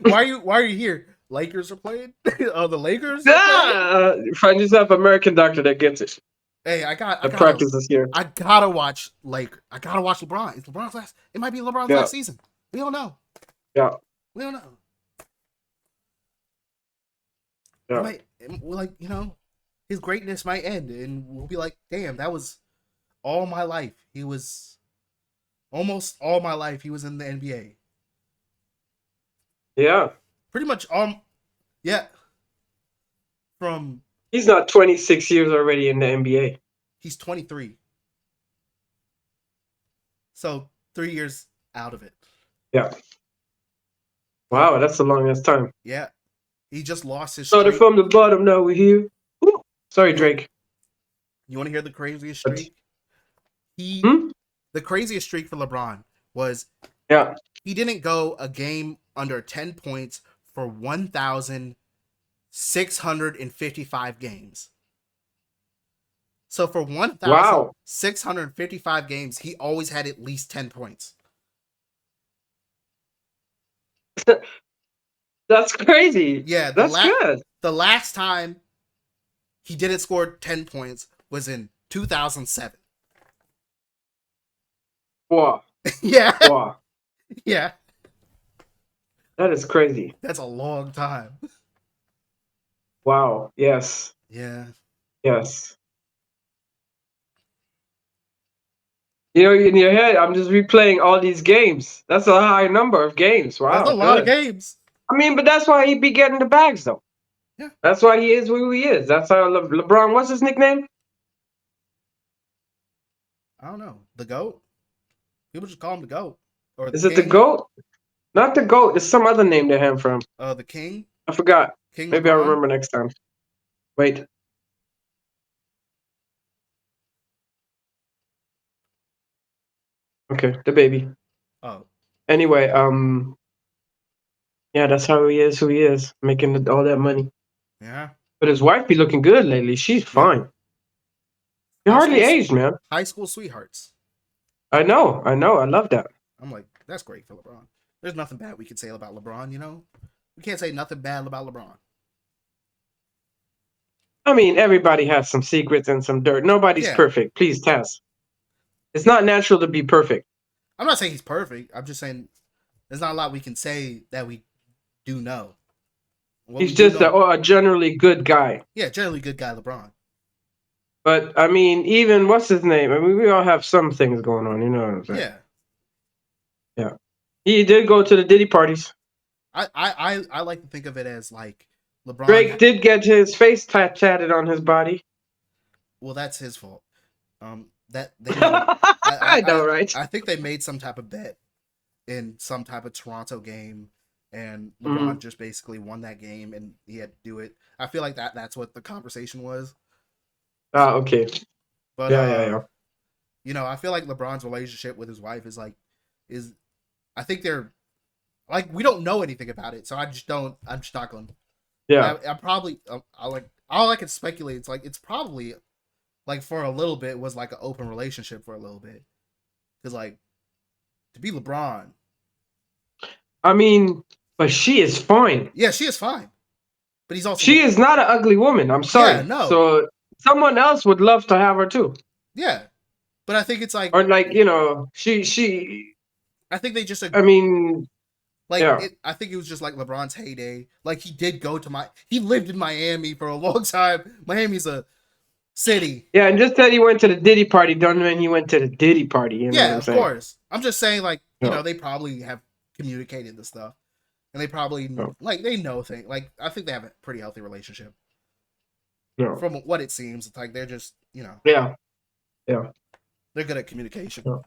S1: Why are you here? Lakers are playing. Oh, the Lakers.
S2: Find yourself an American doctor that gets it.
S1: Hey, I gotta
S2: practice this year.
S1: I gotta watch Lakers. I gotta watch LeBron. It's LeBron's last. It might be LeBron's last season. We don't know.
S2: Yeah.
S1: We don't know.
S2: Yeah.
S1: Might, like, you know, his greatness might end, and we'll be like, damn, that was all my life. He was almost all my life. He was in the NBA.
S2: Yeah.
S1: Pretty much yeah.
S2: He's not 26 years already in the NBA.
S1: He's 23. So 3 years out of it.
S2: Yeah. Wow, that's the longest time.
S1: Yeah. He just lost his
S2: streak. Started from the bottom, now we're here. Ooh. Sorry, Drake.
S1: You want to hear the craziest streak? The craziest streak for LeBron was he didn't go a game under 10 points for 1,655 games. So for 1,655 games, he always had at least 10 points.
S2: That's crazy.
S1: Yeah,
S2: that's good.
S1: The last time he didn't score 10 points was in 2007.
S2: Wow.
S1: Yeah.
S2: Wow.
S1: Yeah.
S2: That is crazy.
S1: That's a long time.
S2: Wow. Yes.
S1: Yeah.
S2: Yes. You know, in your head, I'm just replaying all these games. That's a high number of games. Wow.
S1: That's a lot of games.
S2: I mean, but that's why he be getting the bags, though.
S1: Yeah.
S2: That's why he is who he is. That's how LeBron, what's his nickname?
S1: I don't know. The GOAT? People just call him the GOAT. Or
S2: is it the GOAT? Not the GOAT. It's some other name they have from.
S1: The King?
S2: I forgot.
S1: King
S2: Maybe LeBron? I'll remember next time. Wait. Okay, the baby.
S1: Oh.
S2: Anyway, yeah, that's how he is who he is, making all that money.
S1: Yeah.
S2: But his wife be looking good lately. She's fine. He hardly aged, man.
S1: High school sweethearts.
S2: I know. I love that.
S1: I'm like, that's great for LeBron. There's nothing bad we can say about LeBron, you know? We can't say nothing bad about LeBron.
S2: I mean, everybody has some secrets and some dirt. Nobody's perfect. Please, Taz. It's not natural to be perfect.
S1: I'm not saying he's perfect. I'm just saying there's not a lot we can say that we do know.
S2: He's just a generally good guy.
S1: Yeah, generally good guy, LeBron.
S2: But, I mean, even, what's his name? I mean, we all have some things going on, you know what I'm saying?
S1: Yeah.
S2: Yeah. He did go to the Diddy parties.
S1: I like to think of it as, like, LeBron.
S2: Drake did get his face tatted on his body.
S1: well, that's his fault. That they made a.
S2: I know, right?
S1: I think they made some type of bet in some type of Toronto game, and LeBron
S2: Mm.
S1: just basically won that game, and he had to do it. I feel like that's what the conversation was.
S2: Ah, okay.
S1: But
S2: Yeah, yeah, yeah.
S1: I feel like LeBron's relationship with his wife is like is I think they're like we don't know anything about it, so I'm just not going.
S2: Yeah.
S1: I probably I like all I can speculate. It's like it's probably like for a little bit was like an open relationship for a little bit because like to be LeBron,
S2: I mean, but she is fine.
S1: yeah, she is fine, but he's also
S2: She is not an ugly woman. I'm
S1: yeah,
S2: sorry.
S1: no,
S2: So someone else would love to have her too.
S1: yeah, but I think it's like
S2: Or like, she
S1: I think they just
S2: I mean,
S1: like
S2: yeah.
S1: it. I think it was just like LeBron's heyday. Like he did go to he lived in Miami for a long time. Miami's a city.
S2: Yeah, and just that he went to the Diddy party don't mean he went to the Diddy party, you know what
S1: Yeah,
S2: I'm
S1: of
S2: saying?
S1: course. I'm just saying like
S2: No,
S1: they probably have communicated the stuff, and they probably
S2: no,
S1: like they know things. Like I think they have a pretty healthy relationship
S2: no.
S1: from what it seems. It's like they're just
S2: Yeah, yeah,
S1: they're good at communication.
S2: no,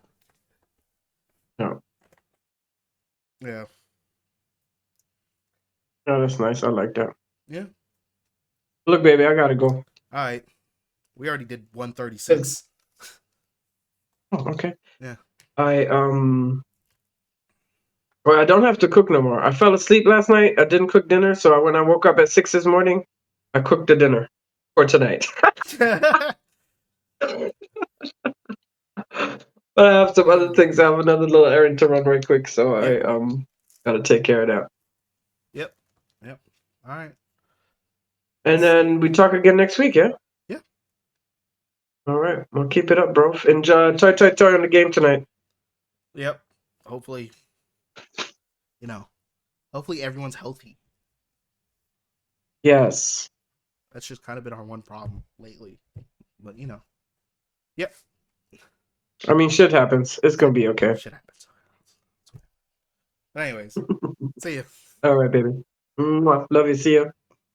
S2: no.
S1: Yeah.
S2: No, that's nice. I like that.
S1: Yeah.
S2: Look, baby, I gotta go.
S1: All right. We already did
S2: 'Cause-
S1: 136.
S2: Oh, okay.
S1: Yeah.
S2: I well, I don't have to cook no more. I fell asleep last night. I didn't cook dinner, so when I woke up at 6 this morning, I cooked the dinner for tonight. But I have some other things. I have another little errand to run right quick, so
S1: Yeah.
S2: I gotta take care of that.
S1: Yep. Yep. All right.
S2: And then we talk again next week, yeah?
S1: Yeah.
S2: All right. Well, keep it up, bro. Enjoy toy on the game tonight.
S1: Yep. Hopefully, you know, hopefully everyone's healthy.
S2: Yes.
S1: That's just kind of been our one problem lately. But yep.
S2: I mean, shit happens. It's gonna be okay.
S1: Shit happens. But anyways, see you.
S2: All right, baby. Mwah. Love you. See you.